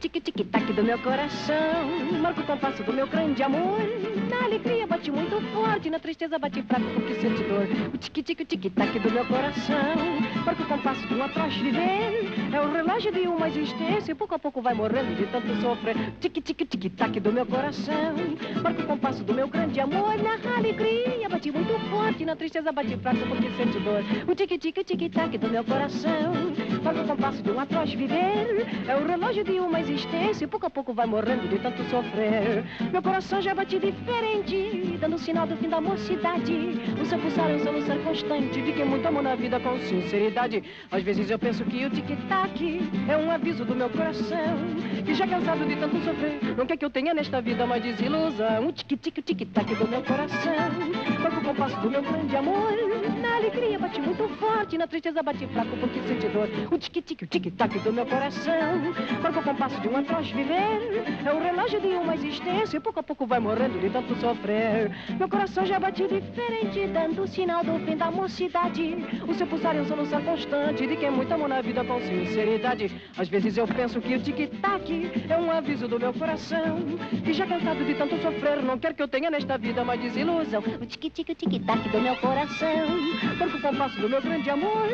Tic-tic-tic-tac do meu coração, marca o compasso do meu grande amor. Na alegria bate muito forte, na tristeza bate fraco porque sente dor. O tic-tic-tic-tac do meu coração, marca o compasso de um atroz viver. É o relógio de uma existência e pouco a pouco vai morrendo de tanto sofrer. Tic-tic-tic-tac do meu coração, marca o compasso do meu grande amor. Na alegria bate muito forte, na tristeza bate fraco porque sente dor. O tic-tic-tic-tac do meu coração, marca o compasso de um atroz viver. É o relógio de uma existência e pouco a pouco vai morrendo de tanto sofrer. Meu coração já bate diferente, dando sinal do fim da mocidade. O seu pulsar é um soluçar constante de quem muito amou na vida com sinceridade. Às vezes eu penso que o tic-tac é um aviso do meu coração, que já cansado de tanto sofrer, não quer que eu tenha nesta vida mais desilusão. O tic-tic-tic-tac do meu coração, marca o compasso do meu grande amor. Na alegria bate muito forte, na tristeza bate fraco porque sente dor. O tic-tic-tic-tac do meu coração, marca o compasso de um atroz viver. É o relógio de uma existência e pouco a pouco vai morrendo de tanto sofrer. Meu coração já bate diferente, dando sinal do fim da mocidade. O seu pulsar é um soluçar constante de quem muito amou na vida com sinceridade. Às vezes eu penso que o tic-tac é um aviso do meu coração, que já cansado de tanto sofrer, não quer que eu tenha nesta vida mais desilusão. O tic-tic-tic-tac do meu coração, marca o compasso do meu grande amor.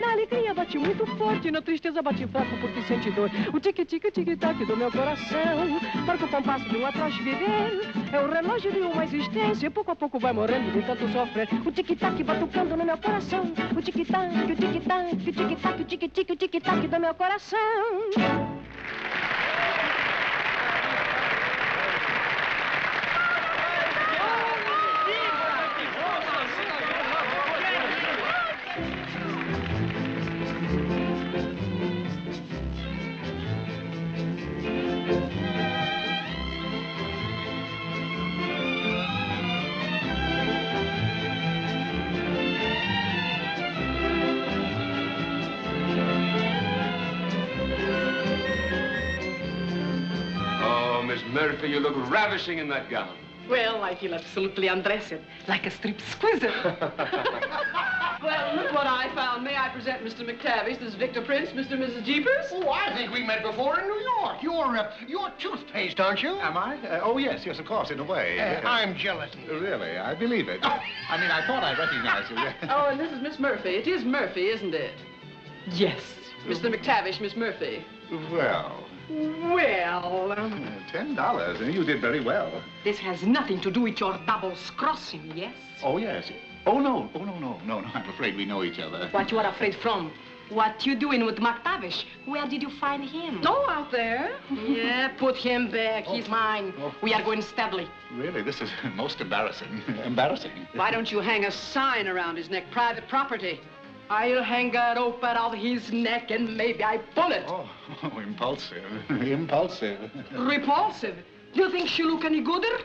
Na alegria bate muito forte, na tristeza bate fraco porque sente dor. O tic-tic-tic-tac do meu coração, marca o compasso de um atroz viver. É o relógio de uma existência e pouco a pouco vai morrendo de tanto sofrer. O tic-tac batucando no meu coração. O tic-tac, o tic-tac, o tic-tac, o tic-tic, o tic-tac do meu coração. Murphy, you look ravishing in that gown. Well, I feel absolutely undressed, like a strip squeezer. Well, look what I found. May I present Mr. McTavish? This is Victor Prince, Mr. and Mrs. Jeepers. Oh, I think we met before in New York. You're toothpaste, aren't you? Am I? Oh, yes, of course, in a way. Yes. I'm jealous. Really? I believe it. I mean, I thought I recognized you. Oh, and this is Miss Murphy. It is Murphy, isn't it? Yes. Mr. McTavish, Miss Murphy. Well... $10. And you did very well. This has nothing to do with your double-crossing, yes? Oh, yes. Oh, no. No, I'm afraid we know each other. What you are afraid from? What you doing with McTavish? Where did you find him? Oh, out there. Yeah, put him back. He's mine. We are going steadily. Really, this is most embarrassing. Embarrassing. Why don't you hang a sign around his neck, private property? I'll hang a rope around his neck and maybe I pull it. Oh, impulsive. Impulsive. Repulsive. Do you think she'll look any gooder?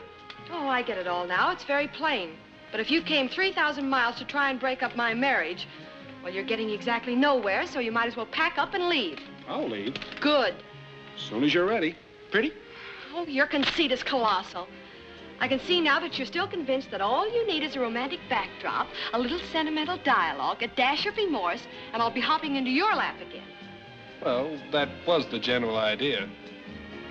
Oh, I get it all now. It's very plain. But if you came 3,000 miles to try and break up my marriage, well, you're getting exactly nowhere, so you might as well pack up and leave. I'll leave. Good. As soon as you're ready. Pretty? Oh, your conceit is colossal. I can see now that you're still convinced that all you need is a romantic backdrop, a little sentimental dialogue, a dash of remorse, and I'll be hopping into your lap again. Well, that was the general idea.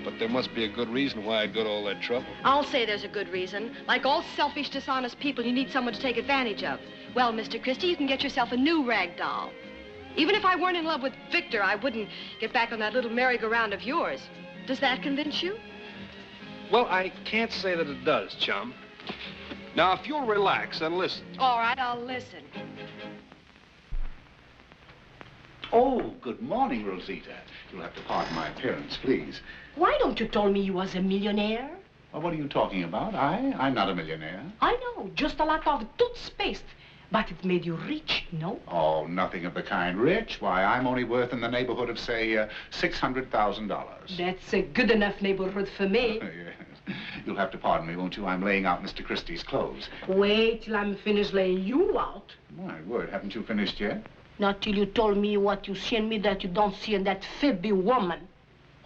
But there must be a good reason why I'd go to all that trouble. I'll say there's a good reason. Like all selfish, dishonest people, you need someone to take advantage of. Well, Mr. Christy, you can get yourself a new rag doll. Even if I weren't in love with Victor, I wouldn't get back on that little merry-go-round of yours. Does that convince you? Well, I can't say that it does, chum. Now, if you'll relax and listen. All right, I'll listen. Oh, good morning, Rosita. You'll have to pardon my appearance, please. Why don't you tell me you was a millionaire? Well, what are you talking about? I'm not a millionaire. I know, just a lot of toothpaste. But it made you rich, no? Oh, nothing of the kind. Rich? Why, I'm only worth in the neighborhood of, say, $600,000. That's a good enough neighborhood for me. Yes. You'll have to pardon me, won't you? I'm laying out Mr. Christie's clothes. Wait till I'm finished laying you out. My word, haven't you finished yet? Not till you told me what you see in me that you don't see in that Phoebe woman.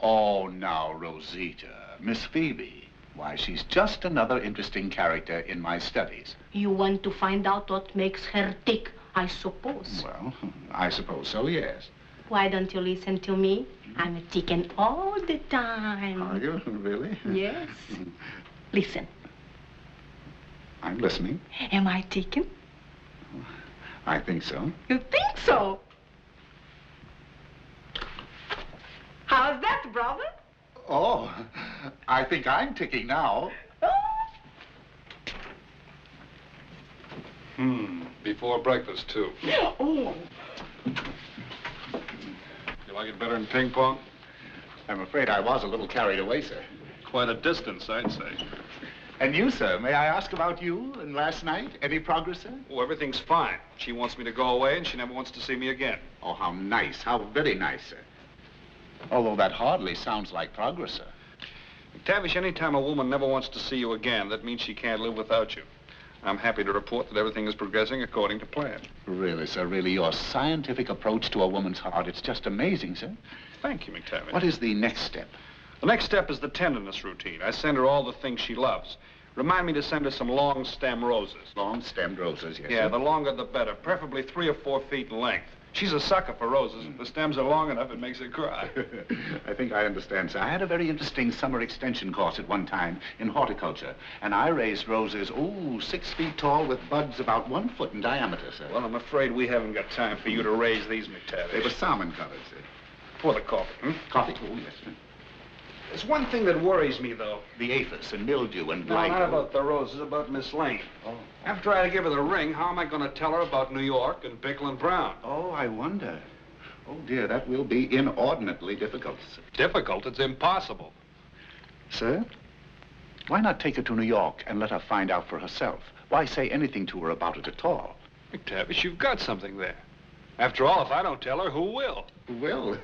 Oh, now, Rosita. Miss Phoebe. Why, she's just another interesting character in my studies. You want to find out what makes her tick, I suppose. Well, I suppose so, yes. Why don't you listen to me? I'm ticking all the time. Are you? Really? Yes. Listen. I'm listening. Am I ticking? I think so. You think so? How's that, brother? Oh, I think I'm ticking now. Before breakfast, too. Oh. You like it better in ping pong? I'm afraid I was a little carried away, sir. Quite a distance, I'd say. And you, sir, may I ask about you and last night? Any progress, sir? Oh, everything's fine. She wants me to go away, and she never wants to see me again. Oh, how nice. How very nice, sir. Although that hardly sounds like progress, sir. McTavish, anytime a woman never wants to see you again, that means she can't live without you. I'm happy to report that everything is progressing according to plan. Really, sir, really, your scientific approach to a woman's heart, it's just amazing, sir. Thank you, McTavish. What is the next step? The next step is the tenderness routine. I send her all the things she loves. Remind me to send her some long-stem roses. Long-stemmed roses, yes, Yeah, sir. the longer the better, preferably 3 or 4 feet in length. She's a sucker for roses. If the stems are long enough, it makes her cry. I think I understand, sir. I had a very interesting summer extension course at one time in horticulture, and I raised roses, 6 feet tall with buds about 1 foot in diameter, sir. Well, I'm afraid we haven't got time for you to raise these, McTavish. They were salmon-colored, sir. Pour the coffee, Coffee? Oh, yes, sir. There's one thing that worries me, though. The aphis and mildew and No, blight. not about the roses, about Miss Lane. Oh. After I give her the ring, how am I going to tell her about New York and Pickle and Brown? Oh, I wonder. Oh, dear, that will be inordinately difficult, sir. Difficult? It's impossible. Sir? Why not take her to New York and let her find out for herself? Why say anything to her about it at all? McTavish, you've got something there. After all, if I don't tell her, who will? Who will?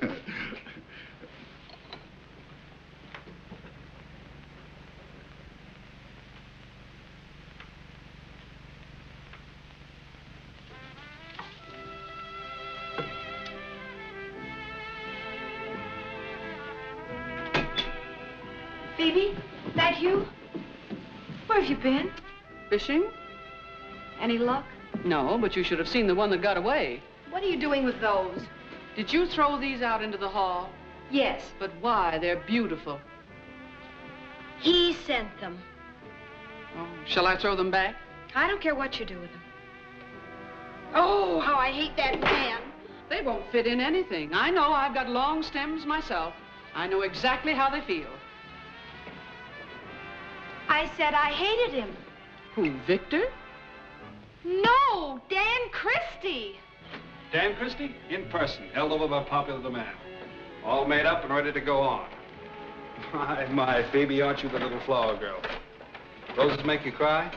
Phoebe, that you? Where have you been? Fishing? Any luck? No, but you should have seen the one that got away. What are you doing with those? Did you throw these out into the hall? Yes. But why? They're beautiful. He sent them. Oh, shall I throw them back? I don't care what you do with them. Oh, how I hate that man. They won't fit in anything. I know. I've got long stems myself. I know exactly how they feel. I said I hated him. Who, Victor? No, Dan Christie. Dan Christie? In person, held over by popular demand. All made up and ready to go on. My, Phoebe, aren't you the little flower girl? Roses make you cry?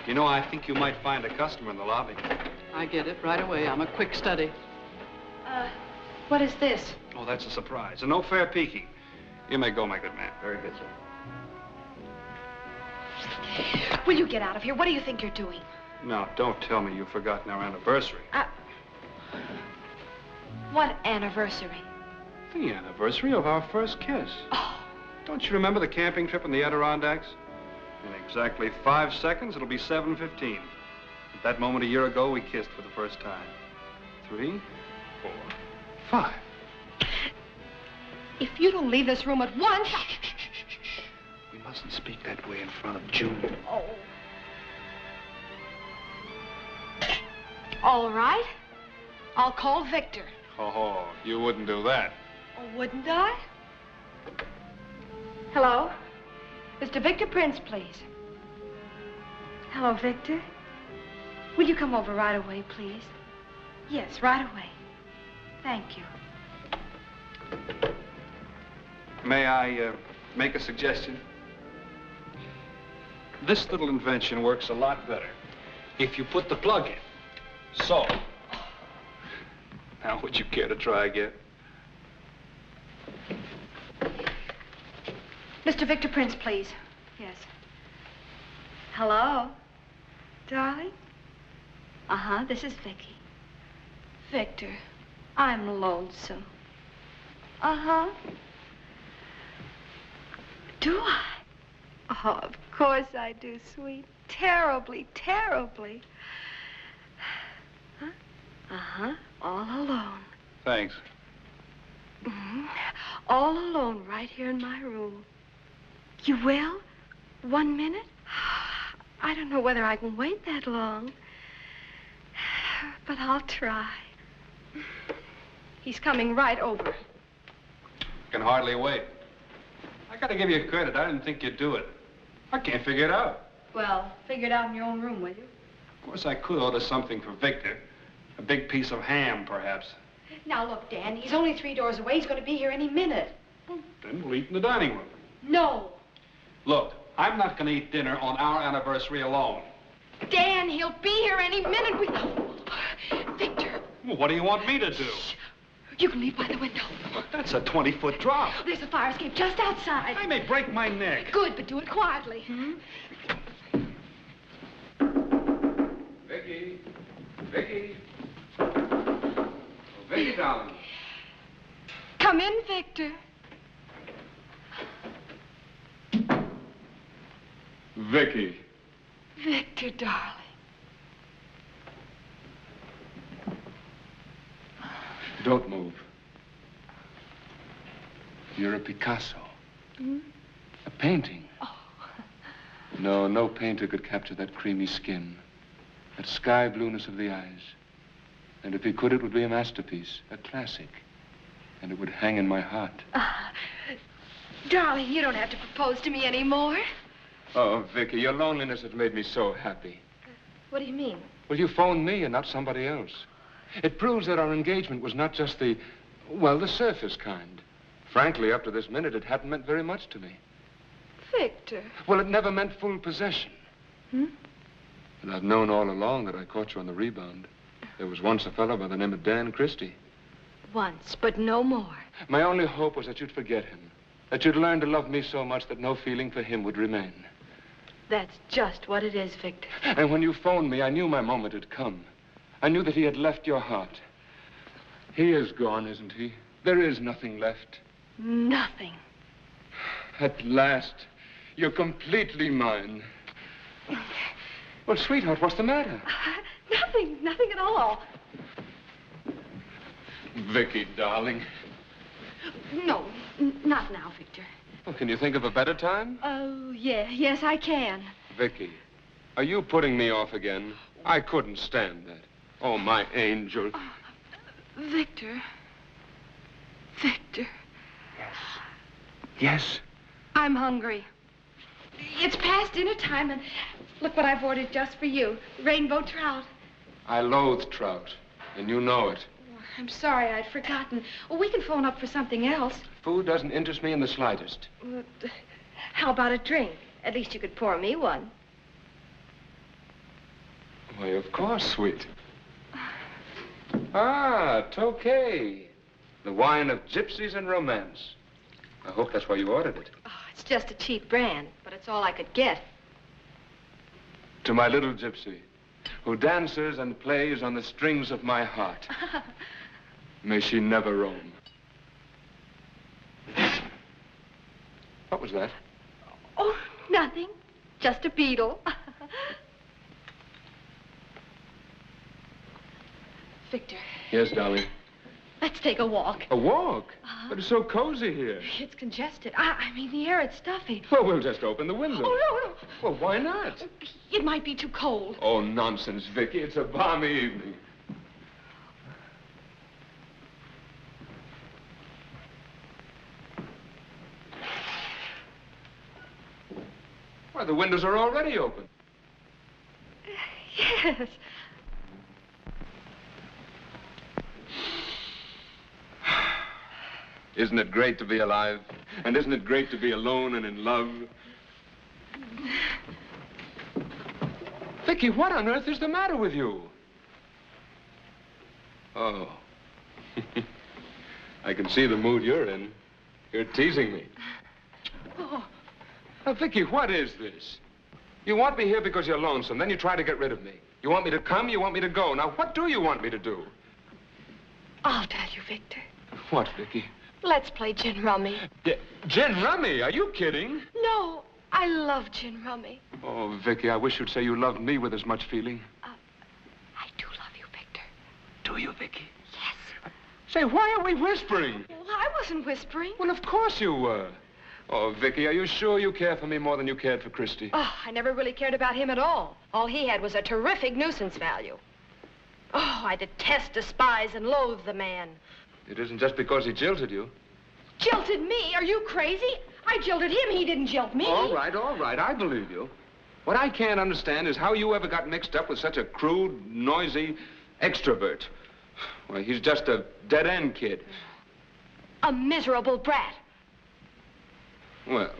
You know, I think you might find a customer in the lobby. I get it right away. I'm a quick study. What is this? Oh, that's a surprise. And no fair peeking. You may go, my good man. Very good, sir. Will you get out of here? What do you think you're doing? Now, don't tell me you've forgotten our anniversary. What anniversary? The anniversary of our first kiss. Oh. Don't you remember the camping trip in the Adirondacks? In exactly 5 seconds, it'll be 7:15. At that moment a year ago, we kissed for the first time. 3, 4, 5. If you don't leave this room at once... We mustn't speak that way in front of June. Oh. All right. I'll call Victor. Oh, you wouldn't do that. Oh, wouldn't I? Hello? Mr. Victor Prince, please. Hello, Victor. Will you come over right away, please? Yes, right away. Thank you. May I make a suggestion? This little invention works a lot better if you put the plug in. So. Now, would you care to try again? Mr. Victor Prince, please. Yes. Hello? Darling? Uh-huh, this is Vicky. Victor, I'm lonesome. Uh-huh. Do I? Oh, of course I do, sweet. Terribly, terribly. Huh? Uh-huh, all alone. Thanks. Mm-hmm. All alone right here in my room. You will? 1 minute? I don't know whether I can wait that long. But I'll try. He's coming right over. Can hardly wait. I gotta give you credit. I didn't think you'd do it. I can't figure it out. Well, figure it out in your own room, will you? Of course, I could order something for Victor. A big piece of ham, perhaps. Now, look, Dan, he's only 3 doors away. He's going to be here any minute. Then we'll eat in the dining room. No. Look, I'm not gonna eat dinner on our anniversary alone. Dan, he'll be here any minute. Victor. Well, what do you want me to do? You can leave by the window. That's a 20-foot drop. There's a fire escape just outside. I may break my neck. Good, but do it quietly. Vicky. Vicky. Oh, Vicky, darling. Come in, Victor. Vicky. Victor, darling. Don't move. You're a Picasso. Hmm? A painting. Oh. No, no painter could capture that creamy skin, that sky blueness of the eyes. And if he could, it would be a masterpiece, a classic. And it would hang in my heart. Darling, you don't have to propose to me anymore. Oh, Vicky, your loneliness has made me so happy. What do you mean? Well, you phoned me and not somebody else. It proves that our engagement was not just the, well, the surface kind. Frankly, up to this minute, it hadn't meant very much to me. Victor. Well, it never meant full possession. Hmm? And I've known all along that I caught you on the rebound. There was once a fellow by the name of Dan Christy. Once, but no more. My only hope was that you'd forget him. That you'd learn to love me so much that no feeling for him would remain. That's just what it is, Victor. And when you phoned me, I knew my moment had come. I knew that he had left your heart. He is gone, isn't he? There is nothing left. Nothing. At last, you're completely mine. Well, sweetheart, what's the matter? Nothing at all. Vicky, darling. No, not now, Victor. Well, can you think of a better time? Oh, yeah, yes, I can. Vicky, are you putting me off again? I couldn't stand that. Oh, my angel. Victor. Victor. Yes? I'm hungry. It's past dinner time, and look what I've ordered just for you. Rainbow trout. I loathe trout, and you know it. Oh, I'm sorry, I'd forgotten. Well, we can phone up for something else. Food doesn't interest me in the slightest. How about a drink? At least you could pour me one. Why, of course, sweet. Ah, Tokay. The wine of gypsies and romance. I hope that's why you ordered it. Oh, it's just a cheap brand, but it's all I could get. To my little gypsy, who dances and plays on the strings of my heart. May she never roam. What was that? Oh, nothing. Just a beetle. Victor. Yes, darling. Let's take a walk. A walk? But it's so cozy here. It's congested. I mean, the air, it's stuffy. Well, we'll just open the window. Oh, no. Well, why not? It might be too cold. Oh, nonsense, Vicky. It's a balmy evening. Why, the windows are already open. Yes. Isn't it great to be alive? And isn't it great to be alone and in love? Vicky, what on earth is the matter with you? Oh. I can see the mood you're in. You're teasing me. Oh. Now, Vicky, what is this? You want me here because you're lonesome, then you try to get rid of me. You want me to come, you want me to go. Now, what do you want me to do? I'll tell you, Victor. What, Vicky? Let's play gin rummy. Gin rummy? Are you kidding? No, I love gin rummy. Oh, Vicky, I wish you'd say you loved me with as much feeling. I do love you, Victor. Do you, Vicky? Yes. Say, why are we whispering? Well, I wasn't whispering. Well, of course you were. Oh, Vicky, are you sure you care for me more than you cared for Christy? Oh, I never really cared about him at all. All he had was a terrific nuisance value. Oh, I detest, despise, and loathe the man. It isn't just because he jilted you. Jilted me? Are you crazy? I jilted him, he didn't jilt me. All right, I believe you. What I can't understand is how you ever got mixed up with such a crude, noisy extrovert. Well, he's just a dead-end kid. A miserable brat. Well,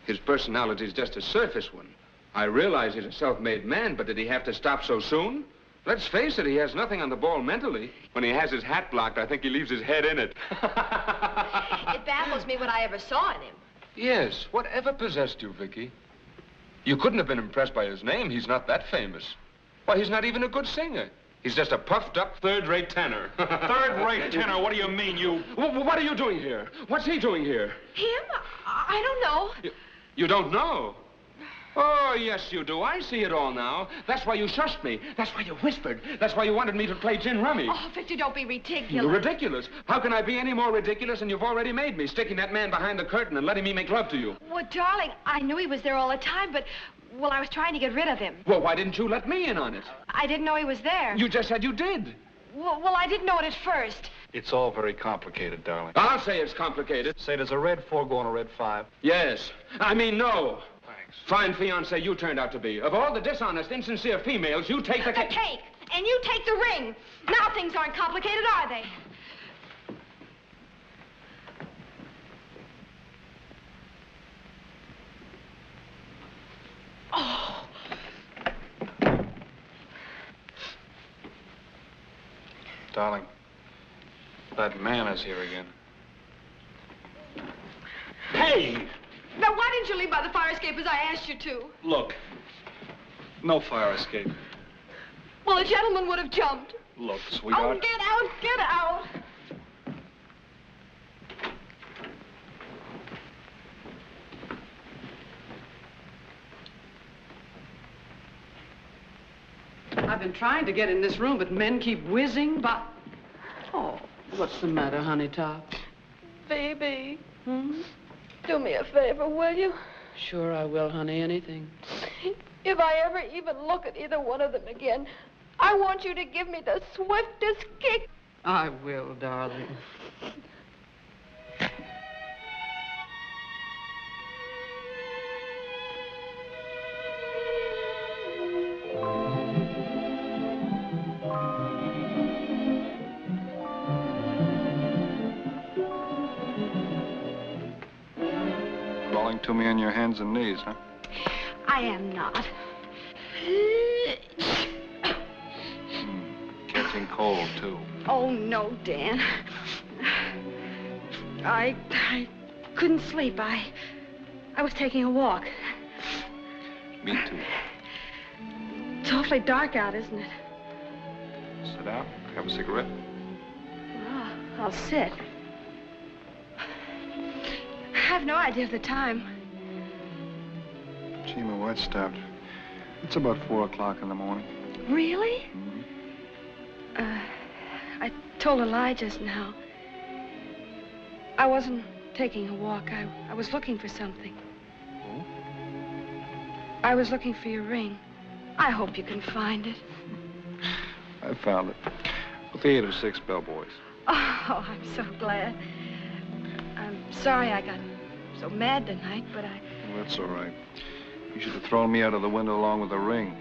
his personality's just a surface one. I realize he's a self-made man, but did he have to stop so soon? Let's face it, he has nothing on the ball mentally. When he has his hat blocked, I think he leaves his head in it. It baffles me what I ever saw in him. Yes, whatever possessed you, Vicky? You couldn't have been impressed by his name. He's not that famous. Why, he's not even a good singer. He's just a puffed-up, third-rate tenor. Third-rate tenor? What do you mean, you? What are you doing here? What's he doing here? Him? I don't know. You don't know? Oh, yes, you do. I see it all now. That's why you shushed me. That's why you whispered. That's why you wanted me to play gin rummy. Oh, Victor, don't be ridiculous. You're ridiculous. How can I be any more ridiculous than you've already made me, sticking that man behind the curtain and letting me make love to you? Well, darling, I knew he was there all the time, but, well, I was trying to get rid of him. Well, why didn't you let me in on it? I didn't know he was there. You just said you did. Well, I didn't know it at first. It's all very complicated, darling. I'll say it's complicated. Say there's a red 4 going a red 5. Yes. I mean, no. Thanks. Fine fiancé you turned out to be. Of all the dishonest, insincere females, you take the cake. The cake. And you take the ring. Now things aren't complicated, are they? Oh. Darling, that man is here again. Hey! Now, why didn't you leave by the fire escape as I asked you to? Look, no fire escape. Well, a gentleman would have jumped. Look, sweetheart. Oh, get out, get out. I've been trying to get in this room, but men keep whizzing by. Oh, what's the matter, honey top? Baby. Do me a favor, will you? Sure I will, honey, anything. If I ever even look at either one of them again, I want you to give me the swiftest kick. I will, darling. Crawling to me on your hands and knees, huh? I am not. Catching cold, too. Oh, no, Dan. I couldn't sleep. I was taking a walk. Me too. It's awfully dark out, isn't it? Sit down. Have a cigarette. Well, I'll sit. I have no idea of the time. Gee, my watch stopped. It's about 4 o'clock in the morning. Really? I told a lie just now. I wasn't taking a walk. I was looking for something. Oh? I was looking for your ring. I hope you can find it. I found it. With the 8 or 6 bellboys. Oh, I'm so glad. I'm sorry I got so mad tonight, but Well, that's all right. You should have thrown me out of the window along with the ring.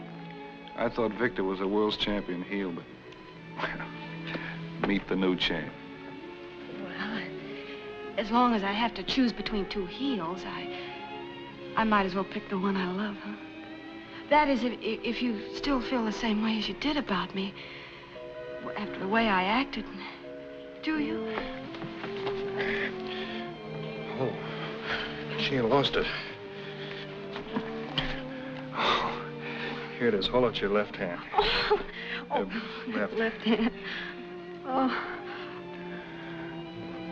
I thought Victor was a world's champion heel, but... meet the new champ. Well, as long as I have to choose between 2 heels, I might as well pick the one I love, huh? That is, if you still feel the same way as you did about me after the way I acted. Do you? Oh, she ain't lost it. Oh, here it is. Hold out your left hand. Left hand. Oh.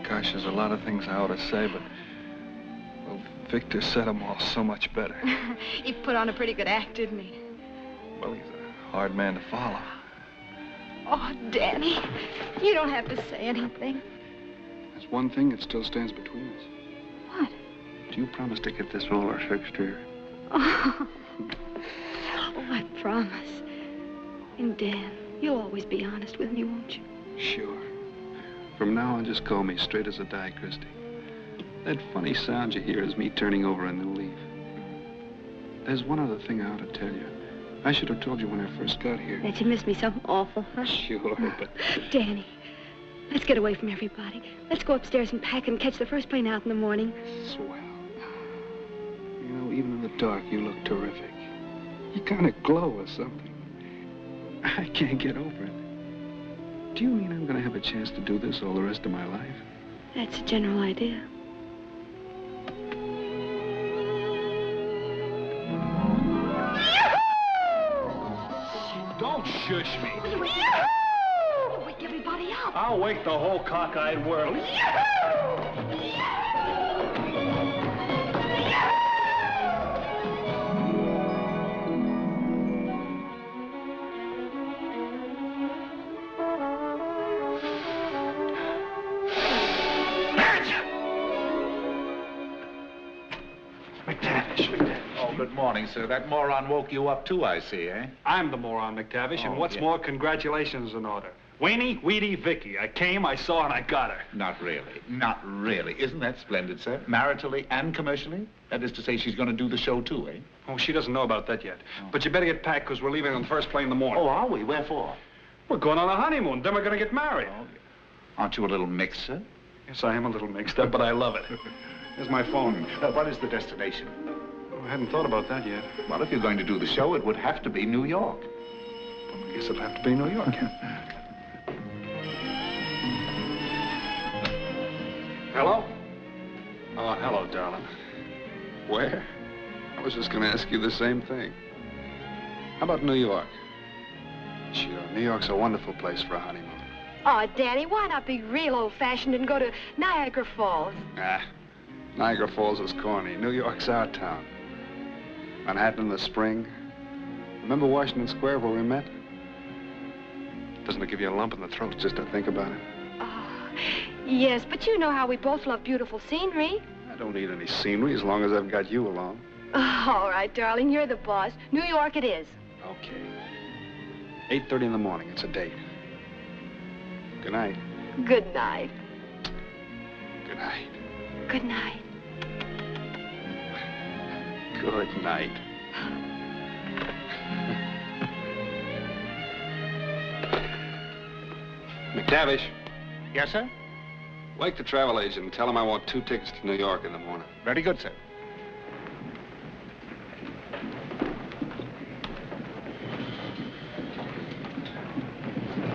Gosh, there's a lot of things I ought to say, but... Well, Victor said them all so much better. He put on a pretty good act, didn't he? Well, he's a hard man to follow. Oh, Danny, you don't have to say anything. There's one thing that still stands between us. What? Do you promise to get this roller fixed here? Oh, I promise. And Dan, you'll always be honest with me, won't you? Sure. From now on, just call me straight as a die, Christy. That funny sound you hear is me turning over a new leaf. There's one other thing I ought to tell you. I should have told you when I first got here. That you missed me so awful, huh? Sure, but... Danny, let's get away from everybody. Let's go upstairs and pack and catch the first plane out in the morning. Swell. You know, even in the dark, you look terrific. You kind of glow or something. I can't get over it. Do you mean I'm going to have a chance to do this all the rest of my life? That's the general idea. Don't shush me. Yahoo! Wake everybody up. I'll wake the whole cockeyed world. Good morning, sir. That moron woke you up, too, I see, eh? I'm the moron, McTavish, and what's yeah. more, congratulations in order. Weenie, Weedy, Vicky. I came, I saw, and I got her. Not really. Not really. Isn't that splendid, sir? Maritally and commercially? That is to say, she's going to do the show, too, eh? Oh, she doesn't know about that yet. But you better get packed, because we're leaving on the first plane in the morning. Oh, are we? Wherefore? We're going on a honeymoon. Then we're going to get married. Oh, aren't you a little mixed, sir? Yes, I am a little mixed up, but I love it. Here's my phone. What is the destination? I hadn't thought about that yet. Well, if you're going to do the show, it would have to be New York. Well, I guess it'll have to be New York, yeah. Hello? Oh, hello, darling. Where? I was just going to ask you the same thing. How about New York? Sure, New York's a wonderful place for a honeymoon. Oh, Danny, why not be real old-fashioned and go to Niagara Falls? Ah, Niagara Falls is corny. New York's our town. Manhattan in the spring. Remember Washington Square where we met? Doesn't it give you a lump in the throat just to think about it? Oh, yes, but you know how we both love beautiful scenery. I don't need any scenery as long as I've got you along. Oh, all right, darling, you're the boss. New York it is. Okay. 8:30 in the morning. It's a date. Good night. Good night. Good night. Good night. Good night. McTavish. Yes, sir? Wake the travel agent and tell him I want 2 tickets to New York in the morning. Very good, sir.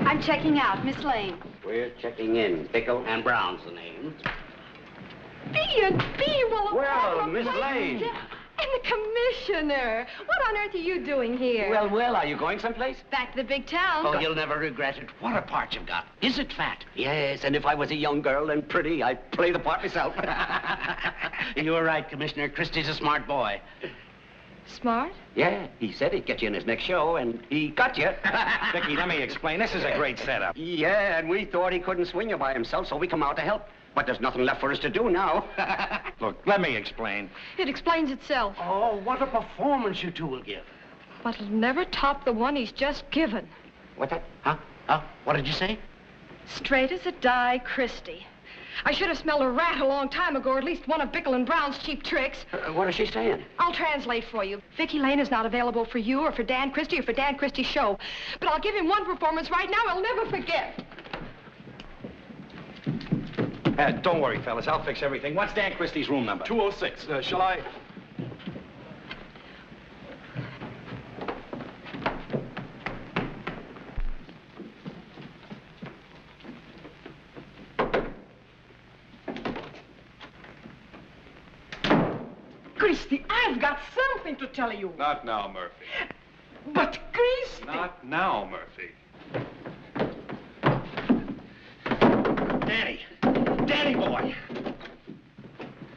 I'm checking out. Miss Lane. We're checking in. Pico and Brown's the name. Well, Miss Lane. And the commissioner. What on earth are you doing here? Well, are you going someplace? Back to the big town. Oh, you'll never regret it. What a part you've got. Is it fat? Yes, and if I was a young girl and pretty, I'd play the part myself. You were right, Commissioner. Christy's a smart boy. Smart? Yeah, he said he'd get you in his next show, and he got you. Vicky, let me explain. This is a great setup. Yeah, and we thought he couldn't swing you by himself, so we come out to help. But there's nothing left for us to do now. Look, let me explain. It explains itself. Oh, what a performance you two will give. But it'll never top the one he's just given. What's that? Huh? What did you say? Straight as a die, Christy. I should have smelled a rat a long time ago, or at least one of Bickle and Brown's cheap tricks. What is she saying? I'll translate for you. Vicky Lane is not available for you or for Dan Christie or for Dan Christie's show. But I'll give him one performance right now I'll never forget. Don't worry, fellas. I'll fix everything. What's Dan Christie's room number? 206. Shall I? Christy, I've got something to tell you. Not now, Murphy. But Christy... Not now, Murphy. Danny. Danny boy.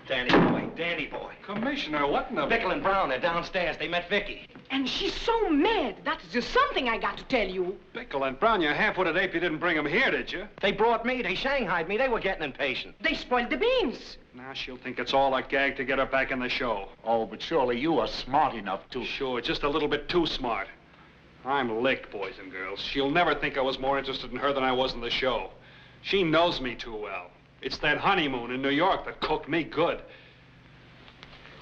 Danny boy. Danny boy. Commissioner, what in the... Pickle and Brown, they're downstairs. They met Vicky. And she's so mad. That's just something I got to tell you. Pickle and Brown, you half-witted ape, you didn't bring him here, did you? They brought me. They shanghaied me. They were getting impatient. They spoiled the beans. Now she'll think it's all a gag to get her back in the show. Oh, but surely you are smart enough to... Sure, just a little bit too smart. I'm licked, boys and girls. She'll never think I was more interested in her than I was in the show. She knows me too well. It's that honeymoon in New York that cooked me good.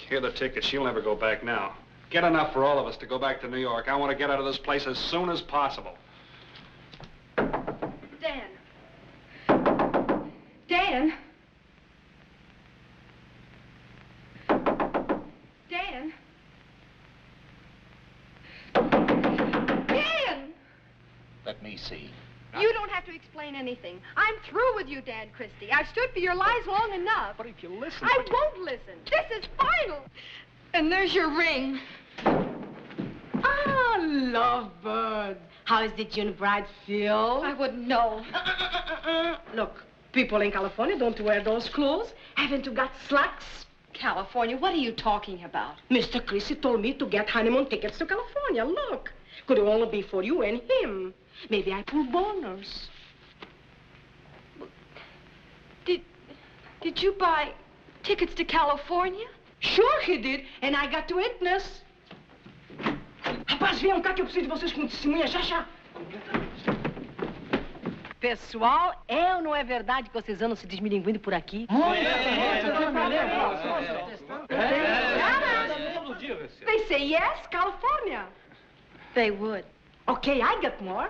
Here are the tickets. She'll never go back now. Get enough for all of us to go back to New York. I want to get out of this place as soon as possible. Dan. Dan. Dan. Dan! Let me see. You don't have to explain anything. I'm through with you, Dan Christie. I've stood for your lies long enough. But if you listen... I won't listen. This is final. And there's your ring. Ah, lovebird. How is the June bride feel? I wouldn't know. Look, people in California don't wear those clothes. Haven't you got slacks? California? What are you talking about? Mr. Christie told me to get honeymoon tickets to California. Look, could only be for you and him. Maybe I pull boners. Did you buy tickets to California? Sure he did, and I got to witness. Rapaz, venham cá que eu preciso de vocês como testemunha, já, já. Pessoal, é ou não é verdade que vocês andam se desmilinguindo por aqui? They say yes, California. They would. Okay, I got more.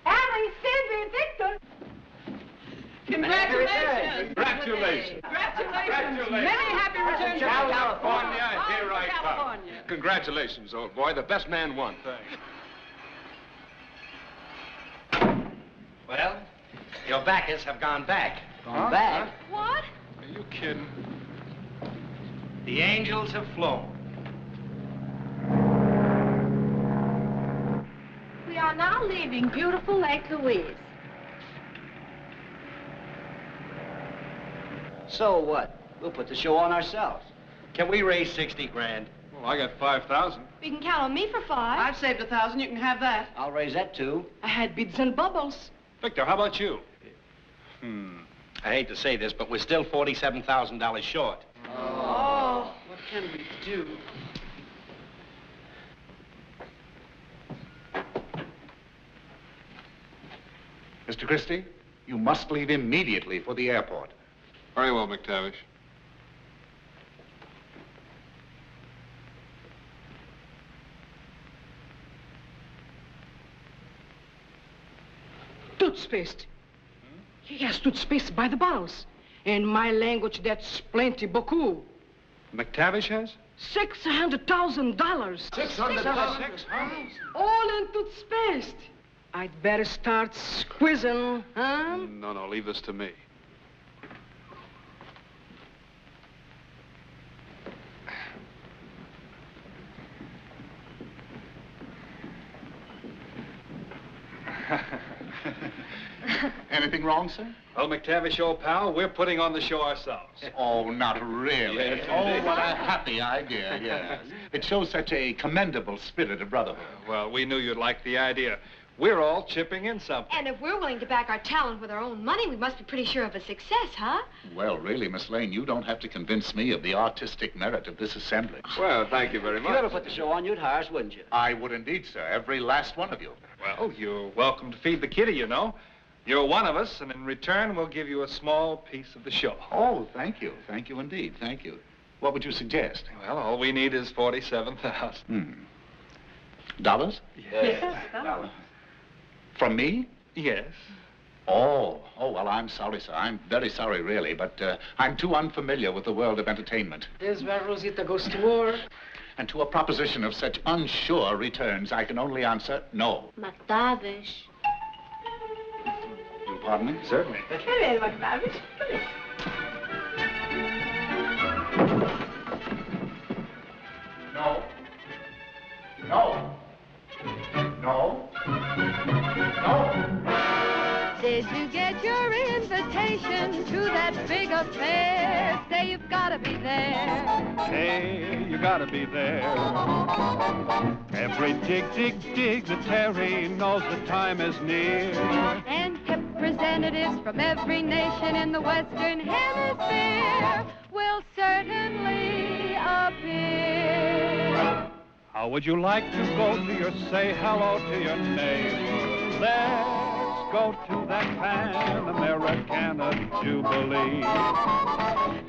Harry, Sylvia, Victor. Congratulations. Congratulations. Many happy returns to California, here I California. come. Congratulations, old boy. The best man won. Well, your backers have gone back. Gone back? What? Are you kidding? The angels have flown. We are now leaving beautiful Lake Louise. So what? We'll put the show on ourselves. Can we raise 60 grand? Well, I got 5,000. You can count on me for 5. I've saved 1,000. You can have that. I'll raise that too. I had beads and bubbles. Victor, how about you? I hate to say this, but we're still $47,000 short. Oh, what can we do? Mr. Christie, you must leave immediately for the airport. Very well, McTavish. Toothpaste. He has toothpaste by the bottles. In my language, that's plenty beaucoup. McTavish has? $600,000. $600,000? All in toothpaste. I'd better start squeezing, huh? No, leave this to me. Anything wrong, sir? Well, McTavish, old pal, we're putting on the show ourselves. Oh, not really. Yes, oh, indeed. what a happy idea, yes. It shows such a commendable spirit of brotherhood. Well, we knew you'd like the idea. We're all chipping in something. And if we're willing to back our talent with our own money, we must be pretty sure of a success, huh? Well, really, Miss Lane, you don't have to convince me of the artistic merit of this assemblage. Well, thank you very If you ever put the show on, you'd hire us, wouldn't you? I would indeed, sir. Every last one of you. Well, you're welcome to feed the kitty, you know. You're one of us, and in return, we'll give you a small piece of the show. Oh, thank you. Thank you indeed. Thank you. What would you suggest? Well, all we need is $47,000. Dollars? Yes. From me? Yes. Oh, well, I'm sorry, sir. I'm very sorry, really, but I'm too unfamiliar with the world of entertainment. There's where Rosita goes to war. And to a proposition of such unsure returns, I can only answer no. McTavish. You'll pardon me? Certainly. No. No. No. Did you get your invitation to that big affair? Say you've got to be there. Hey, you gotta be there. Every dig, dig, dig that Théry knows the time is near. And representatives from every nation in the Western Hemisphere will certainly appear. How would you like to go to your say hello to your neighbor? Let's go to that Pan-Americana Jubilee.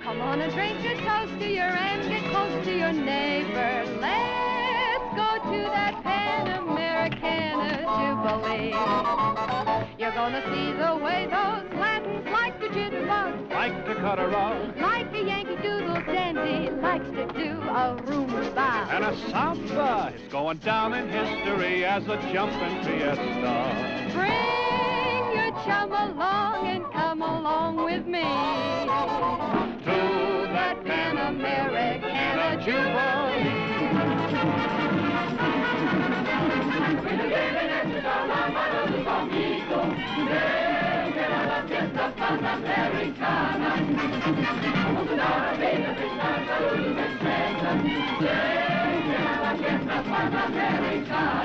Come on and drink a toast to your and get close to your neighbor. Let's go to that Pan-Americana Jubilee. You're gonna see the way those Latins like to jitterbug, Like to cut a rug, like a Yankee Doodle dandy likes to do a rumba. and a samba is going down in history as a jumping fiesta. Bring your chum along and come along with me To that Pan-Americana Jubilee.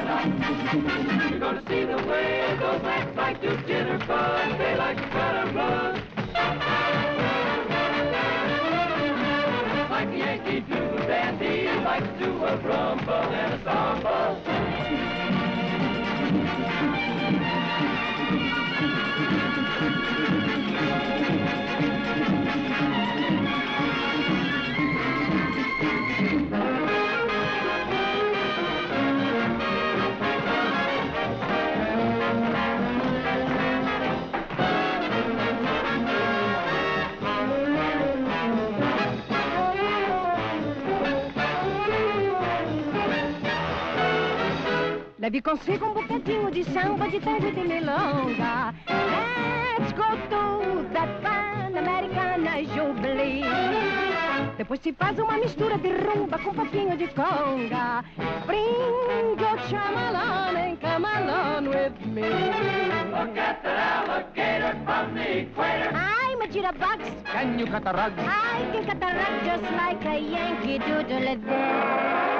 You're gonna see the way those blacks like to jitterbug. They like to cut a rug. Like the Yankee Doodle dandy likes to do a rumba and a samba. Leve consigo bocadinho de samba, de tango e de milonga. Let's go to that Pan-Americana Jubilee. Depois se faz uma mistura de rumba com um pouquinho de conga. Bring your chum along and come along with me. Look at that alligator from the equator. I'm a jitterbug. Can you cut a rug? I can cut a rug just like a Yankee Doodle there.